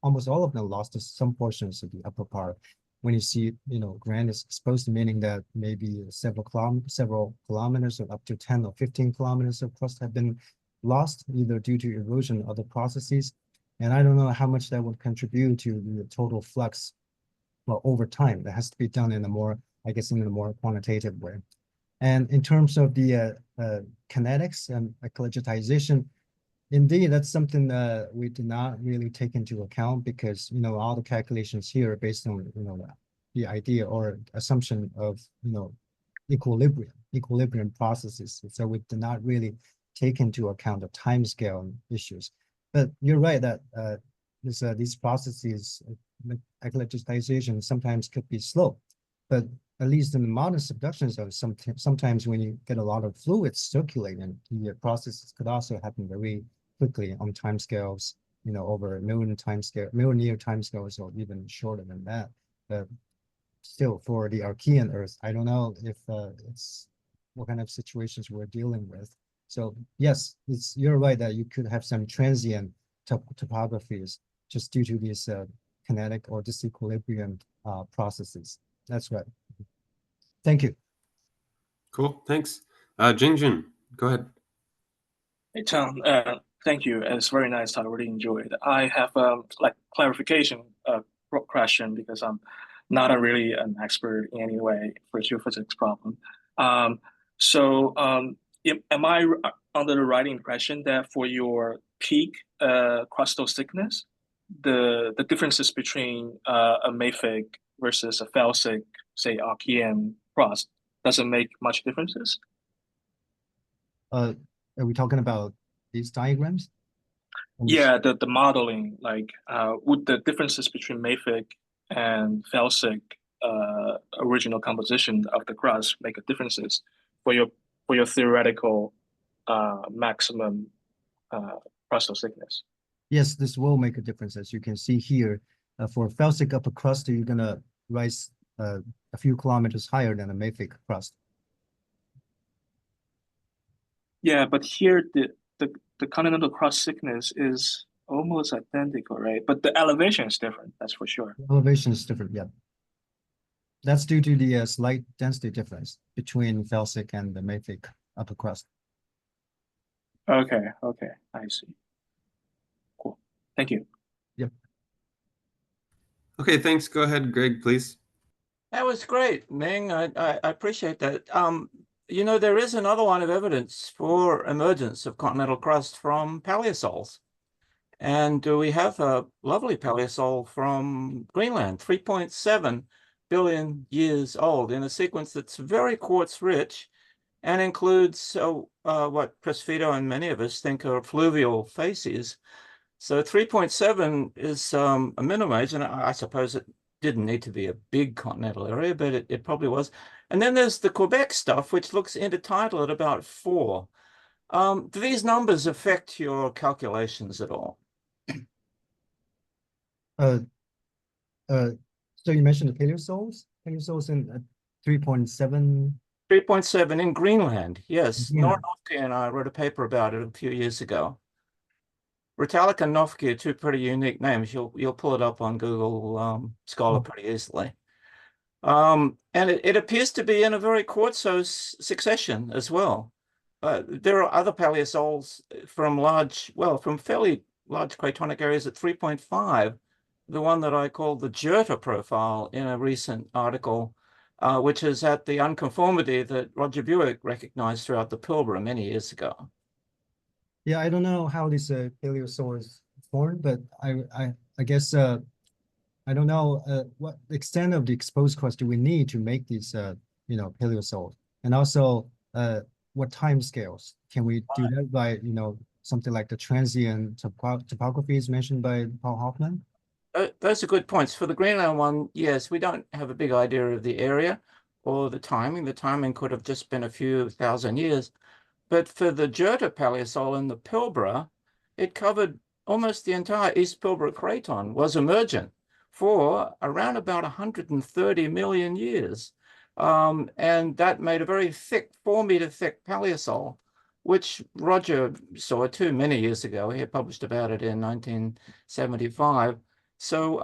Almost all of them lost some portions of the upper part. When you see, granite is exposed, meaning that maybe several kilometers or up to 10 or 15 kilometers of crust have been lost, either due to erosion or other processes. And I don't know how much that would contribute to the total flux, well, over time. That has to be done in a more quantitative way. And in terms of the kinetics and eclecticization, indeed, that's something that we did not really take into account, because all the calculations here are based on the idea or assumption of equilibrium processes. So we did not really take into account the time scale issues. But you're right that these processes, eclecticization, sometimes could be slow. But at least in the modern subduction zone, sometimes when you get a lot of fluids circulating, the processes could also happen very quickly on timescales, over a million year timescales, or even shorter than that. But still, for the Archean Earth, I don't know if it's what kind of situations we're dealing with. So yes, you're right that you could have some transient topographies just due to these kinetic or disequilibrium processes. That's right. Thank you. Cool, thanks. Jingjun, go ahead. Hey, Tom, thank you. It's very nice. I really enjoyed. I have like clarification question because I'm not really an expert in any way for geophysics problem. So am I under the right impression that for your peak crustal thickness, the differences between a mafic versus a felsic, say Archean crust, doesn't make much differences? Are we talking about these diagrams? Yeah, the modeling, like would the differences between mafic and felsic original composition of the crust make a differences for your theoretical maximum crustal thickness? Yes, this will make a difference. As you can see here, for felsic upper crust, you're gonna rise a few kilometers higher than a mafic crust. Yeah, but here the continental crust thickness is almost identical, right? But the elevation is different, that's for sure. The elevation is different, yeah. That's due to the slight density difference between felsic and the mafic upper crust. Okay, I see. Cool. Thank you. Yep. Okay, thanks. Go ahead, Greg, please. That was great, Ming. I appreciate that. There is another line of evidence for emergence of continental crust from paleosols. And we have a lovely paleosol from Greenland, 3.7 billion years old, in a sequence that's very quartz-rich and includes what Chris Fito and many of us think are fluvial facies. So 3.7 is a minimum age, and I suppose it didn't need to be a big continental area, but it probably was. And then there's the Quebec stuff, which looks intertidal at about 4. Do these numbers affect your calculations at all? So you mentioned the paleosols in 3.7. 3.7 in Greenland, yes. Yeah. Nora Nofke and I wrote a paper about it a few years ago. Ritalik and Nofke are two pretty unique names. You'll pull it up on Google Scholar pretty easily. And it appears to be in a very quartzose succession as well. There are other paleosols from fairly large cratonic areas at 3.5. The one that I called the Jerta profile in a recent article, which is at the unconformity that Roger Buick recognized throughout the Pilbara many years ago. Yeah, I don't know how this paleosol is formed, but I guess I don't know what extent of the exposed crust do we need to make these paleosols, and also what time scales can we do that by something like the transient topographies mentioned by Paul Hoffman? Those are good points. For the Greenland one, yes, we don't have a big idea of the area or the timing. The timing could have just been a few thousand years. But for the Jerta paleosol in the Pilbara, it covered almost the entire East Pilbara craton, was emergent for around about 130 million years. And that made a very thick, 4-meter thick paleosol, which Roger saw too many years ago. He had published about it in 1975. So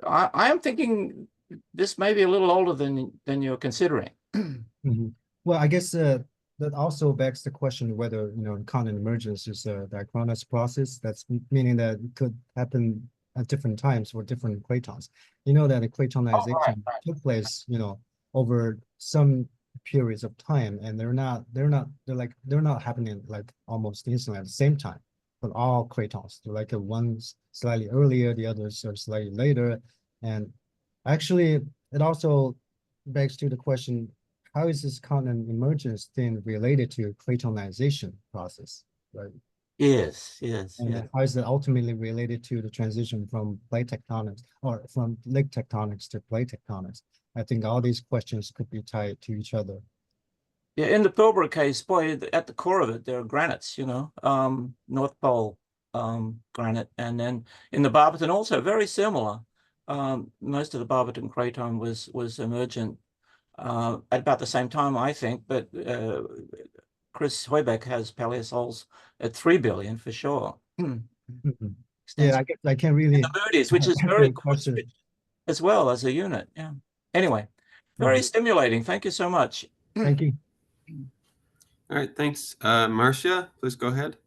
I am thinking this may be a little older than you're considering. Mm-hmm. Well, I guess that also begs the question whether continent emergence is a diachronous process. That's meaning that it could happen at different times for different cratons. That the cratonization took place over some periods of time, and they're not happening like almost instantly at the same time. But all cratons, they're like one's slightly earlier, the others are slightly later, and actually it also begs to the question, how is this continent emergence thing related to cratonization process, right? Yes. And how is it ultimately related to the transition from plate tectonics or from lake tectonics to plate tectonics? I think all these questions could be tied to each other. Yeah, in the Pilbara case, boy, at the core of it, there are granites, North Pole granite. And then in the Barberton also very similar. Most of the Barberton craton was emergent at about the same time, I think, but Chris Heubeck has paleosols at 3 billion for sure. Yeah, I can't really. The Moody's, which is very question as well as a unit. Yeah. Anyway, very stimulating. Thank you so much. Thank you. All right, thanks. Marcia, please go ahead.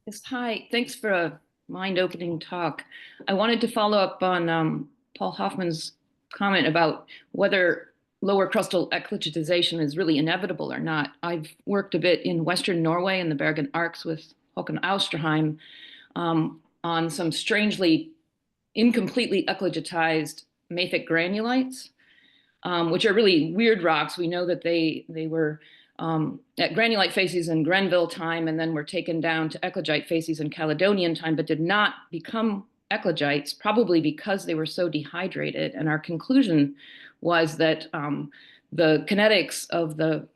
Yes, hi. Thanks for a mind-opening talk. I wanted to follow up on Paul Hoffman's comment about whether lower crustal eclogitization is really inevitable or not. I've worked a bit in Western Norway in the Bergen Arcs with Håkon Austrheim on some strangely incompletely eclogitized mafic granulites, which are really weird rocks. We know that they were at granulite facies in Grenville time and then were taken down to eclogite facies in Caledonian time, but did not become eclogites, probably because they were so dehydrated. And our conclusion was that the kinetics of the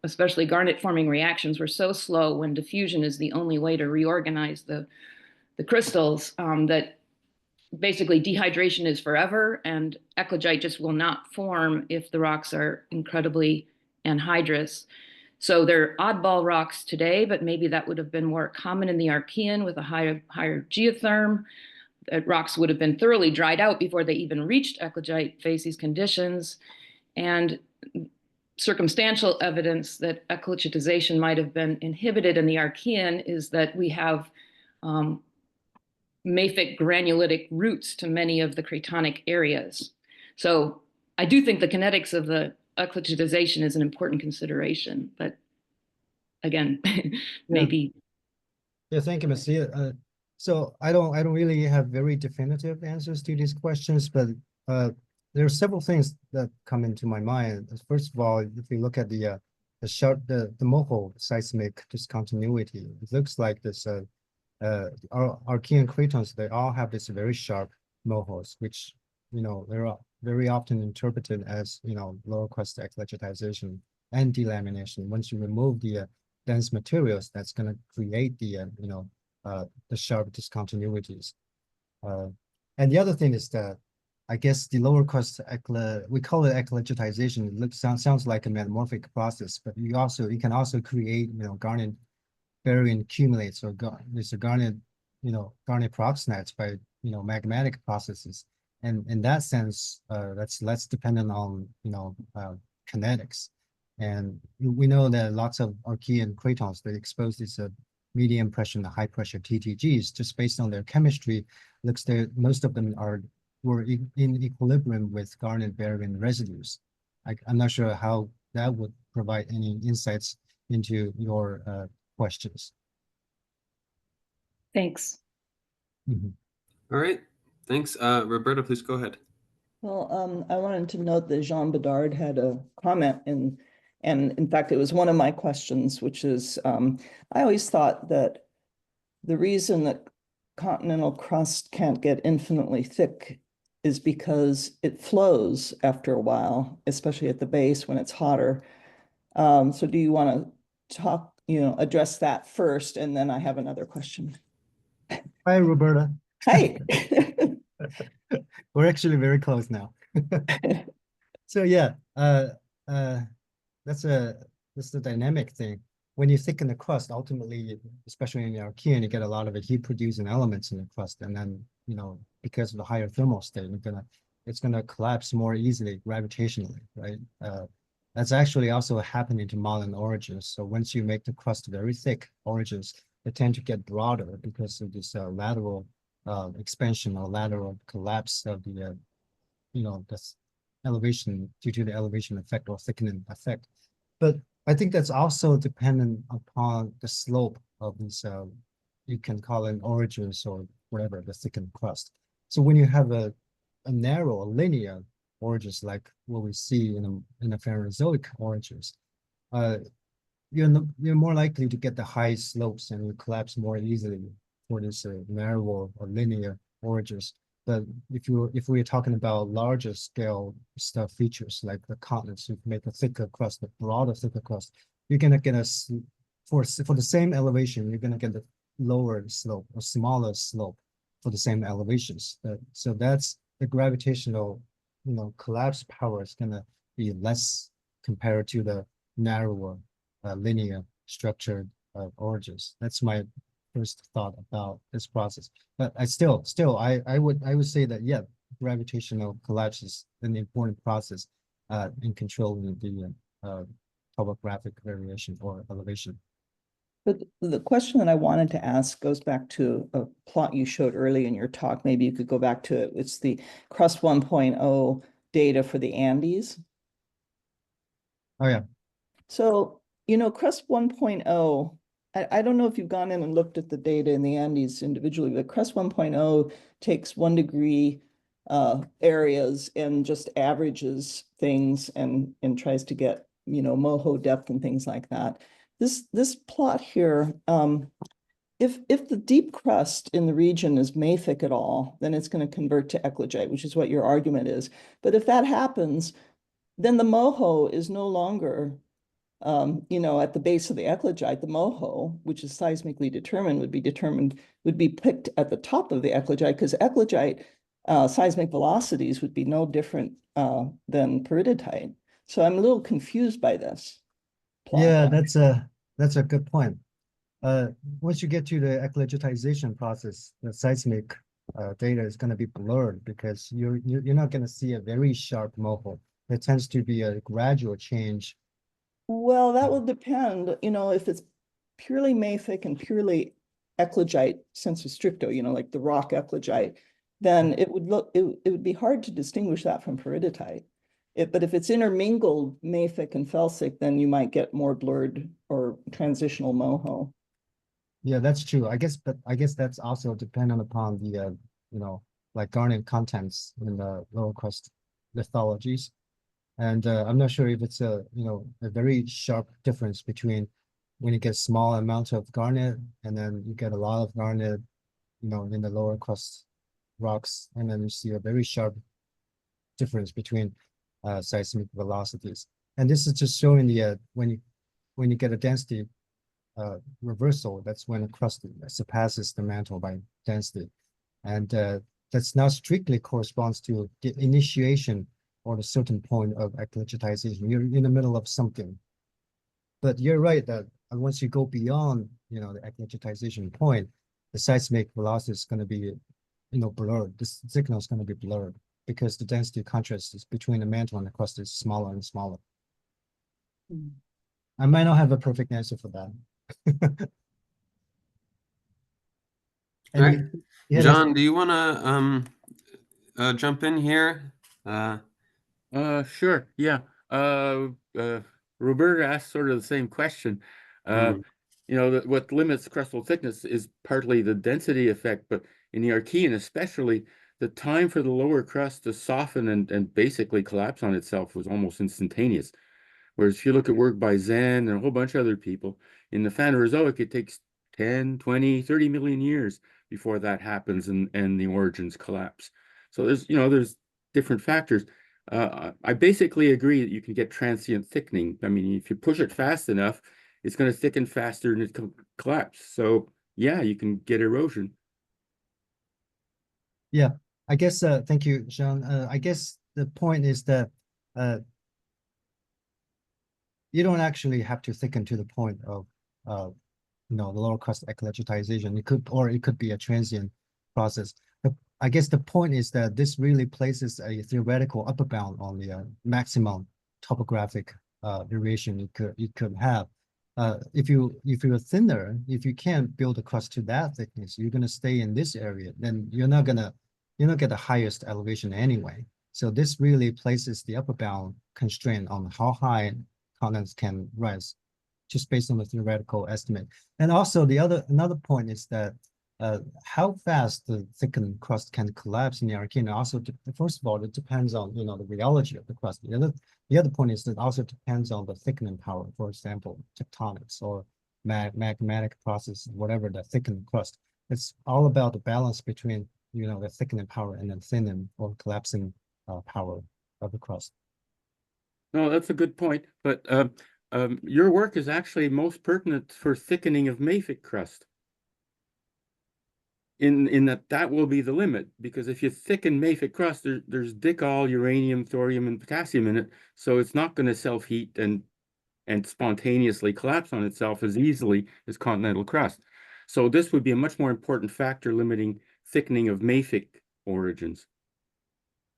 especially garnet forming reactions were so slow when diffusion is the only way to reorganize the crystals that basically dehydration is forever, and eclogite just will not form if the rocks are incredibly anhydrous. So they're oddball rocks today, but maybe that would have been more common in the Archean with a higher geotherm. Rocks would have been thoroughly dried out before they even reached eclogite facies conditions. And circumstantial evidence that eclogitization might have been inhibited in the Archean is that we have mafic granulitic roots to many of the cratonic areas. So I do think the kinetics of the eclogitization is an important consideration, but again, maybe. Yeah, thank you, Marcia. So I don't really have very definitive answers to these questions, but there are several things that come into my mind. First of all, if you look at the moho seismic discontinuity, it looks like this Archean cratons, they all have this very sharp mohos, which they're very often interpreted as lower crust eclogitization and delamination. Once you remove the dense materials, that's going to create the sharp discontinuities. And the other thing is that I guess the lower crust we call it eclogitization. It sounds like a metamorphic process, but you can also create garnet baryon cumulates or garnet proxenates by magmatic processes. And in that sense, that's less dependent on kinetics. And we know that lots of Archean cratons that expose these medium pressure and high pressure TTGs, just based on their chemistry, looks that most of them were in equilibrium with garnet baryon residues. I'm not sure how that would provide any insights into your questions. Thanks. Mm-hmm. All right, thanks. Roberta, please go ahead. Well, I wanted to note that Jean Bedard had a comment and in fact, it was one of my questions, which is, I always thought that the reason that continental crust can't get infinitely thick is because it flows after a while, especially at the base when it's hotter. So do you want to address that first? And then I have another question. Hi, Roberta. Hi. We're actually very close now. So yeah, that's the dynamic thing. When you thicken the crust, ultimately, especially in the Archean, you get a lot of heat producing elements in the crust, and then because of the higher thermal state, it's gonna collapse more easily gravitationally, right? That's actually also happening to modern orogens. So once you make the crust very thick, orogens, they tend to get broader because of this lateral expansion or lateral collapse of the this elevation due to the elevation effect or thickening effect. But I think that's also dependent upon the slope of these, you can call it orogens or whatever, the thickened crust. So when you have a narrow, linear orogens like what we see in a Phanerozoic orogens, you're more likely to get the high slopes and you collapse more easily for this narrow or linear orogens. But if we're talking about larger scale stuff features like the continents, you make a thicker crust, a broader, thicker crust, you're gonna get for the same elevation, you're gonna get a lower slope or smaller slope for the same elevations. So that's the gravitational, collapse power is gonna be less compared to the narrower linear structured origins. That's my first thought about this process. But I would say that, yeah, gravitational collapse is an important process in controlling the topographic variation or elevation. But the question that I wanted to ask goes back to a plot you showed early in your talk. Maybe you could go back to it. It's the crust 1.0 data for the Andes. Oh, yeah. So, crust 1.0, I don't know if you've gone in and looked at the data in the Andes individually, but crust 1.0 takes 1 degree areas and just averages things and tries to get, moho depth and things like that. This plot here, if the deep crust in the region is mafic at all, then it's going to convert to eclogite, which is what your argument is. But if that happens, then the moho is no longer, at the base of the eclogite. The moho, which is seismically determined, would be picked at the top of the eclogite, because eclogite seismic velocities would be no different than peridotite. So I'm a little confused by this plot. Yeah, that's a good point. Once you get to the eclogitization process, the seismic data is going to be blurred because you're not going to see a very sharp moho. There tends to be a gradual change. Well, that will depend, if it's purely mafic and purely eclogite sensu stricto, like the rock eclogite, then it would be hard to distinguish that from peridotite. But if it's intermingled mafic and felsic, then you might get more blurred or transitional moho. Yeah, that's true. I guess that's also dependent upon the like garnet contents in the lower crust lithologies. And I'm not sure if it's a very sharp difference between when you get small amount of garnet and then you get a lot of garnet, in the lower crust rocks, and then you see a very sharp difference between seismic velocities. And this is just showing the when you get a density reversal, that's when a crust surpasses the mantle by density, and that's not strictly corresponds to the initiation or a certain point of eclogitization. You're in the middle of something, but you're right that once you go beyond, the eclogitization point, the seismic velocity is going to be, blurred. This signal is going to be blurred because the density contrast is between the mantle and the crust is smaller and smaller. I might not have a perfect answer for that. All right. John, do you want to jump in here? Sure. Yeah. Roberta asked sort of the same question. What limits crustal thickness is partly the density effect, but in the Archean especially, the time for the lower crust to soften and basically collapse on itself was almost instantaneous. Whereas if you look at work by Zen and a whole bunch of other people, in the Phanerozoic, it takes 10, 20, 30 million years before that happens and the origins collapse. So there's different factors. I basically agree that you can get transient thickening. I mean, if you push it fast enough, it's going to thicken faster and it collapse. So yeah, you can get erosion. Yeah, I guess, thank you, Jean. I guess the point is that you don't actually have to thicken to the point of, the lower crust eclogitization. It could be a transient process. But I guess the point is that this really places a theoretical upper bound on the maximum topographic variation you could have. If you're thinner, if you can't build a crust to that thickness, you're gonna stay in this area. Then you're not get the highest elevation anyway. So this really places the upper bound constraint on how high continents can rise, just based on the theoretical estimate. And also another point is that how fast the thickened crust can collapse in the Archean. Also, first of all, it depends on the rheology of the crust. The other point is that also depends on the thickening power. For example, tectonics or magmatic process, whatever the thickened crust. It's all about the balance between the thickening power and then thinning or collapsing power of the crust. No, that's a good point. But your work is actually most pertinent for thickening of mafic crust. In that will be the limit, because if you thicken mafic crust, there's dicol, uranium, thorium, and potassium in it, so it's not going to self-heat and spontaneously collapse on itself as easily as continental crust. So this would be a much more important factor limiting thickening of mafic origins.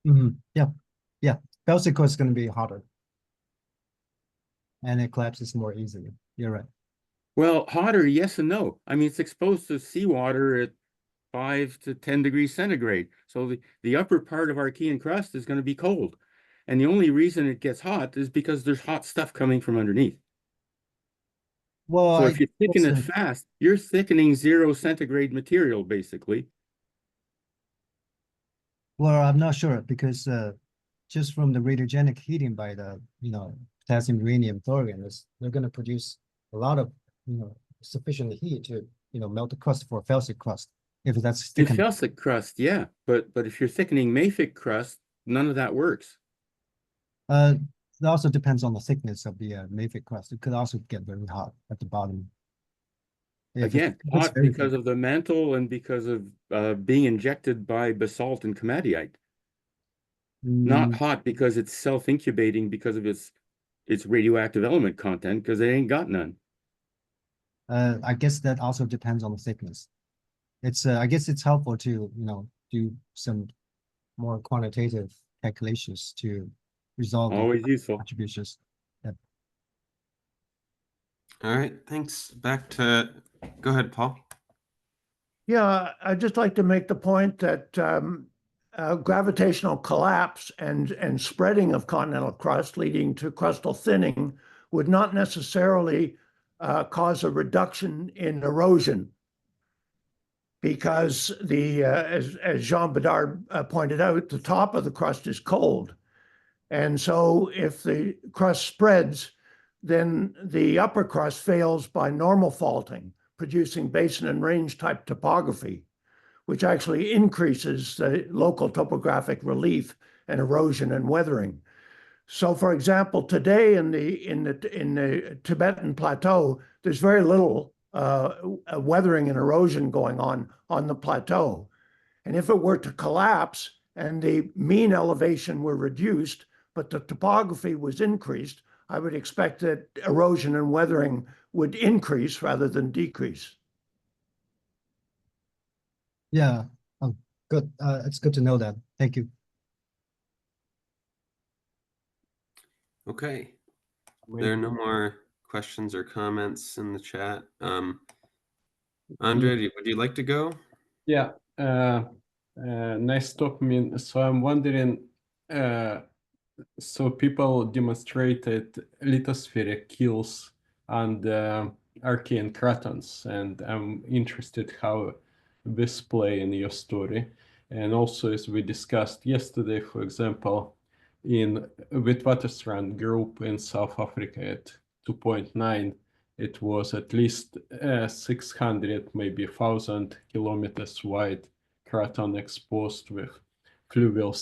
Yeah. Felsic crust is going to be hotter, and it collapses more easily. You're right. Well, hotter, yes and no. I mean, it's exposed to seawater at 5 to 10 degrees centigrade. So the upper part of Archean crust is going to be cold. And the only reason it gets hot is because there's hot stuff coming from underneath. Well, so if you thicken it fast, you're thickening 0 centigrade material, basically. Well, I'm not sure, because just from the radiogenic heating by the potassium, uranium, thorium, they're going to produce a lot of sufficient heat to melt the crust for felsic crust. If that's In thickened. felsic crust, yeah, but if you're thickening mafic crust, none of that works. It also depends on the thickness of the mafic crust. It could also get very hot at the bottom. Again, hot because of the mantle and because of being injected by basalt and komatiite. Not hot because it's self-incubating because of its radioactive element content, because it ain't got none. I guess that also depends on the thickness. I guess it's helpful to do some more quantitative calculations to resolve Always useful contributions. Yep. All right, thanks. Go ahead, Paul. Yeah, I'd just like to make the point that gravitational collapse and spreading of continental crust leading to crustal thinning would not necessarily cause a reduction in erosion, because as Jean Bedard pointed out, the top of the crust is cold. And so if the crust spreads, then the upper crust fails by normal faulting, producing basin and range type topography, which actually increases the local topographic relief and erosion and weathering. So, for example, today in the Tibetan plateau, there's very little weathering and erosion going on the plateau. And if it were to collapse and the mean elevation were reduced, but the topography was increased, I would expect that erosion and weathering would increase rather than decrease. Yeah, oh, good. It's good to know that. Thank you. Okay. There are no more questions or comments in the chat. Andre, would you like to go? Yeah. Nice talking. So I'm wondering, so people demonstrated lithospheric kills and Archean cratons, and I'm interested how this play in your story. And also, as we discussed yesterday, for example, in Witwatersrand group in South Africa at 2.9, it was at least 600, maybe 1,000 kilometers wide craton exposed with fluvial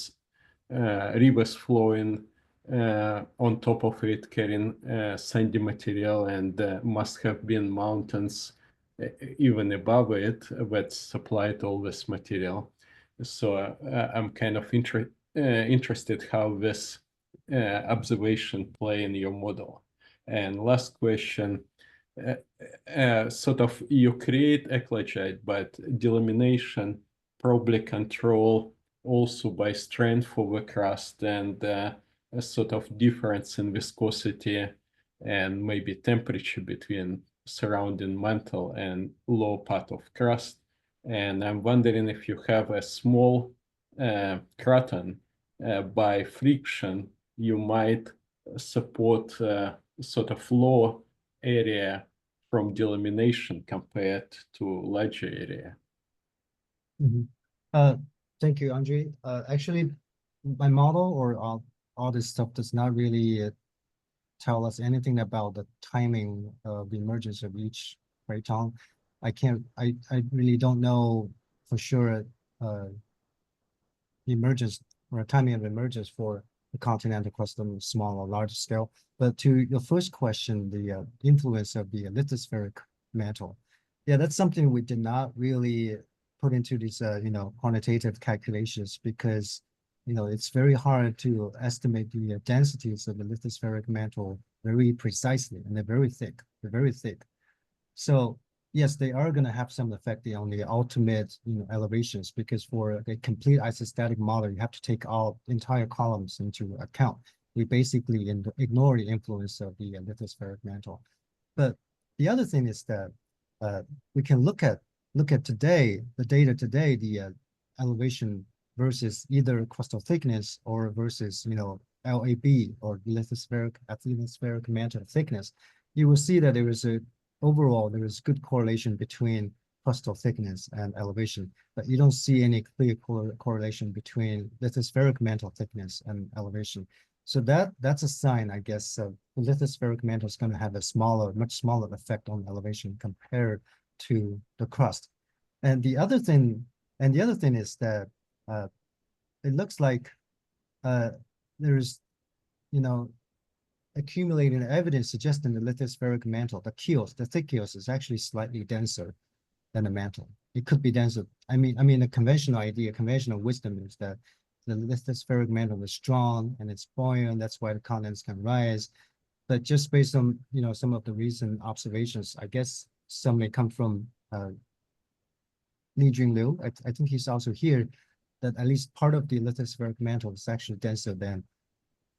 rivers flowing on top of it, carrying sandy material, and must have been mountains even above it that supplied all this material. So I'm kind of interested how this observation play in your model. And last question, sort of you create eclogite, but delamination probably control also by strength of the crust and a sort of difference in viscosity and maybe temperature between surrounding mantle and low part of crust. And I'm wondering if you have a small craton, by friction, you might support sort of low area from delamination compared to larger area. Thank you, Andre. Actually, my model or all this stuff does not really tell us anything about the timing of the emergence of each craton. I really don't know for sure emergence or timing of emergence for the continental crust on small or large scale. But to your first question, the influence of the lithospheric mantle, yeah, that's something we did not really put into these quantitative calculations because it's very hard to estimate the densities of the lithospheric mantle very precisely, and they're very thick. They're very thick. So yes, they are going to have some effect on the ultimate elevations, because for a complete isostatic model, you have to take all entire columns into account. We basically ignore the influence of the lithospheric mantle. But the other thing is that we can look at today, the data today, the elevation versus either crustal thickness or versus LAB or lithospheric mantle thickness. You will see that there is overall good correlation between crustal thickness and elevation, but you don't see any clear correlation between lithospheric mantle thickness and elevation. So that's a sign, I guess, of the lithospheric mantle is going to have a much smaller effect on elevation compared to the crust. And the other thing is that it looks like there's accumulating evidence suggesting the lithospheric mantle, the thick keels, is actually slightly denser than the mantle. It could be denser. I mean, the conventional wisdom is that the lithospheric mantle is strong and it's buoyant. That's why the continents can rise. But just based on some of the recent observations, I guess some may come from Li Junliu. I think he's also here, that at least part of the lithospheric mantle is actually denser than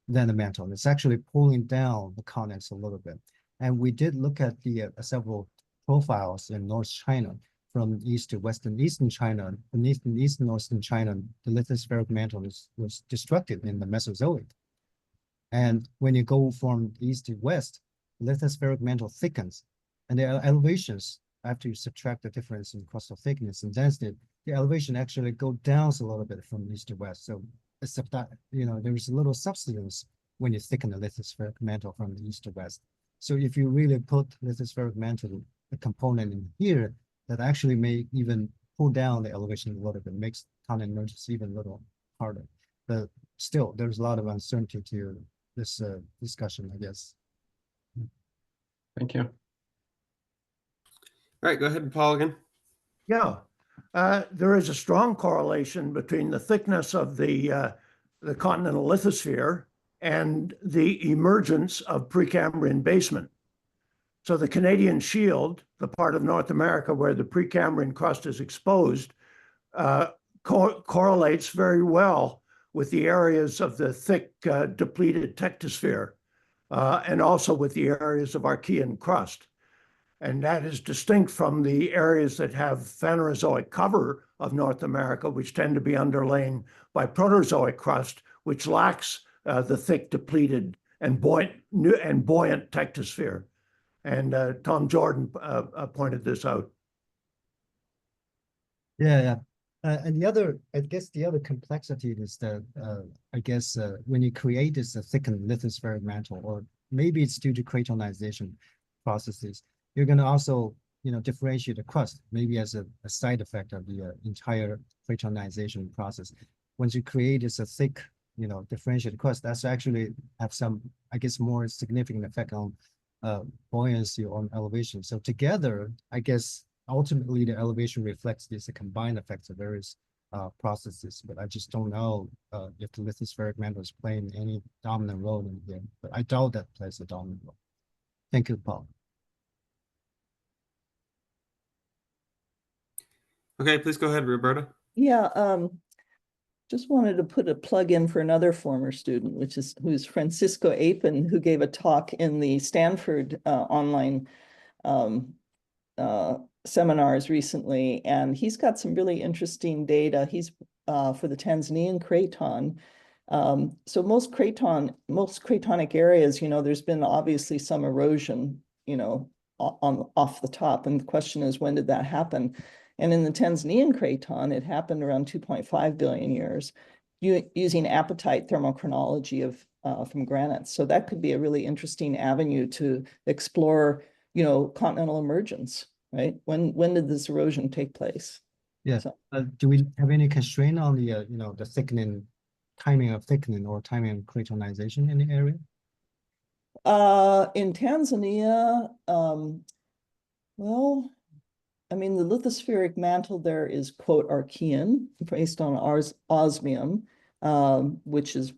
the mantle. And it's actually pulling down the continents a little bit. And we did look at the several profiles in North China, from east to west and eastern China. Beneath in east and northern China, the lithospheric mantle was destructive in the Mesozoic. And when you go from east to west, the lithospheric mantle thickens, and the elevations, after you subtract the difference in crustal thickness and density, the elevation actually go down a little bit from east to west. So except that, there is a little subsidence when you thicken the lithospheric mantle from the east to west. So if you really put lithospheric mantle, the component in here, that actually may even pull down the elevation a little bit, makes continent emergence even a little harder. But still, there's a lot of uncertainty to this discussion, I guess. Thank you. All right, go ahead, Paul, again. Yeah, there is a strong correlation between the thickness of the continental lithosphere and the emergence of Precambrian basement. So the Canadian Shield, the part of North America where the Precambrian crust is exposed, correlates very well with the areas of the thick depleted tectosphere, and also with the areas of Archean crust. And that is distinct from the areas that have Phanerozoic cover of North America, which tend to be underlain by Proterozoic crust, which lacks the thick, depleted, and buoyant tectosphere. And Tom Jordan pointed this out. Yeah. And I guess the other complexity is that, when you create this thickened lithospheric mantle, or maybe it's due to cratonization processes, you're going to also, differentiate the crust, maybe as a side effect of the entire cratonization process. Once you create this thick, differentiated crust, that's actually have some, I guess, more significant effect on buoyancy on elevation. So together, I guess, ultimately the elevation reflects these combined effects of various processes, but I just don't know if the lithospheric mantle is playing any dominant role in here, but I doubt that plays a dominant role. Thank you, Paul. Okay, please go ahead, Roberta. Yeah, just wanted to put a plug in for another former student, who's Francisco Apin, who gave a talk in the Stanford online seminars recently, and he's got some really interesting data. He's for the Tanzanian craton. So most cratonic areas, there's been obviously some erosion, off the top, and the question is, when did that happen? And in the Tanzanian craton, it happened around 2.5 billion years using apatite thermochronology from granite. So that could be a really interesting avenue to explore, continental emergence, right? When did this erosion take place? Yeah. So- Do we have any constraint on the the thickening, timing of thickening or timing of cratonization in the area? In Tanzania, well, I mean, the lithospheric mantle there is, quote, Archean, based on osmium, which is,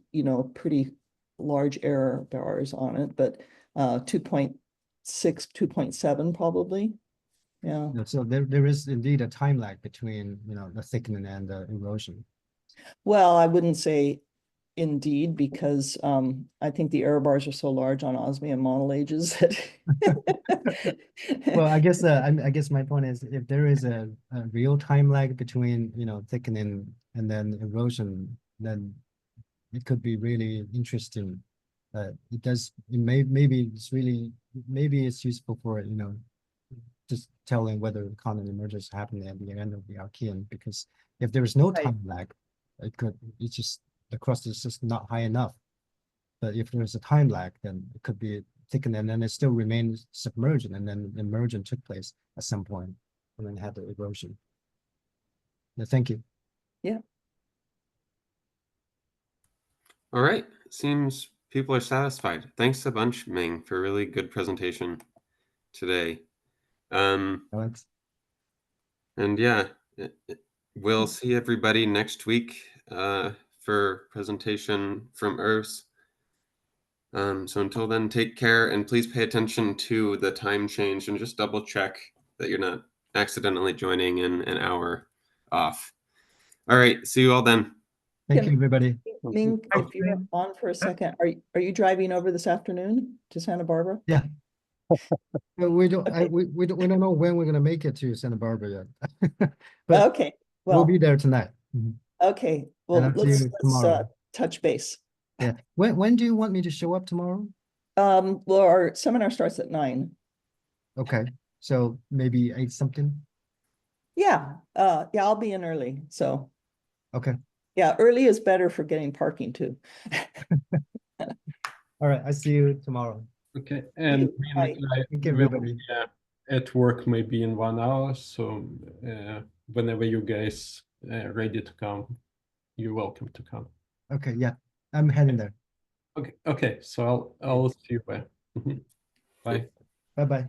pretty large error bars on it, but 2.6, 2.7 probably. Yeah. So there is indeed a time lag between, the thickening and the erosion. Well, I wouldn't say indeed, because I think the error bars are so large on osmium monollages that Well, I guess my point is, if there is a real time lag between, thickening and then erosion, then it could be really interesting. Maybe it's useful for, just telling whether the continent emergence happened at the end of the Archean, because if there is no Right. time lag, the crust is just not high enough. But if there's a time lag, then it could be thickened and then it still remains submerged, and then emergence took place at some point and then had the erosion. Yeah, thank you. Yeah. All right. Seems people are satisfied. Thanks a bunch, Ming, for a really good presentation today. Alex. And yeah, we'll see everybody next week for presentation from Earth. So until then, take care and please pay attention to the time change and just double check that you're not accidentally joining in an hour off. All right, see you all then. Thank you, everybody. Ming, if you're on for a second, are you driving over this afternoon to Santa Barbara? Yeah. We don't Okay. we don't know when we're gonna make it to Santa Barbara yet. But Okay, we'll well, be there tonight. Mhm. okay, well, I'll see let's you tomorrow. touch base. Yeah. When do you want me to show up tomorrow? Well, our seminar starts at 9. Okay, so maybe 8 something. Yeah, I'll be in early, so. Okay. Yeah, early is better for getting parking too. All right, I see you tomorrow. Okay, and Bye. I Thank you, will everybody. be at work maybe in 1 hour, so whenever you guys ready to come, you're welcome to come. Okay, yeah, I'm heading there. Okay, so I'll see you there. Bye. Bye-bye.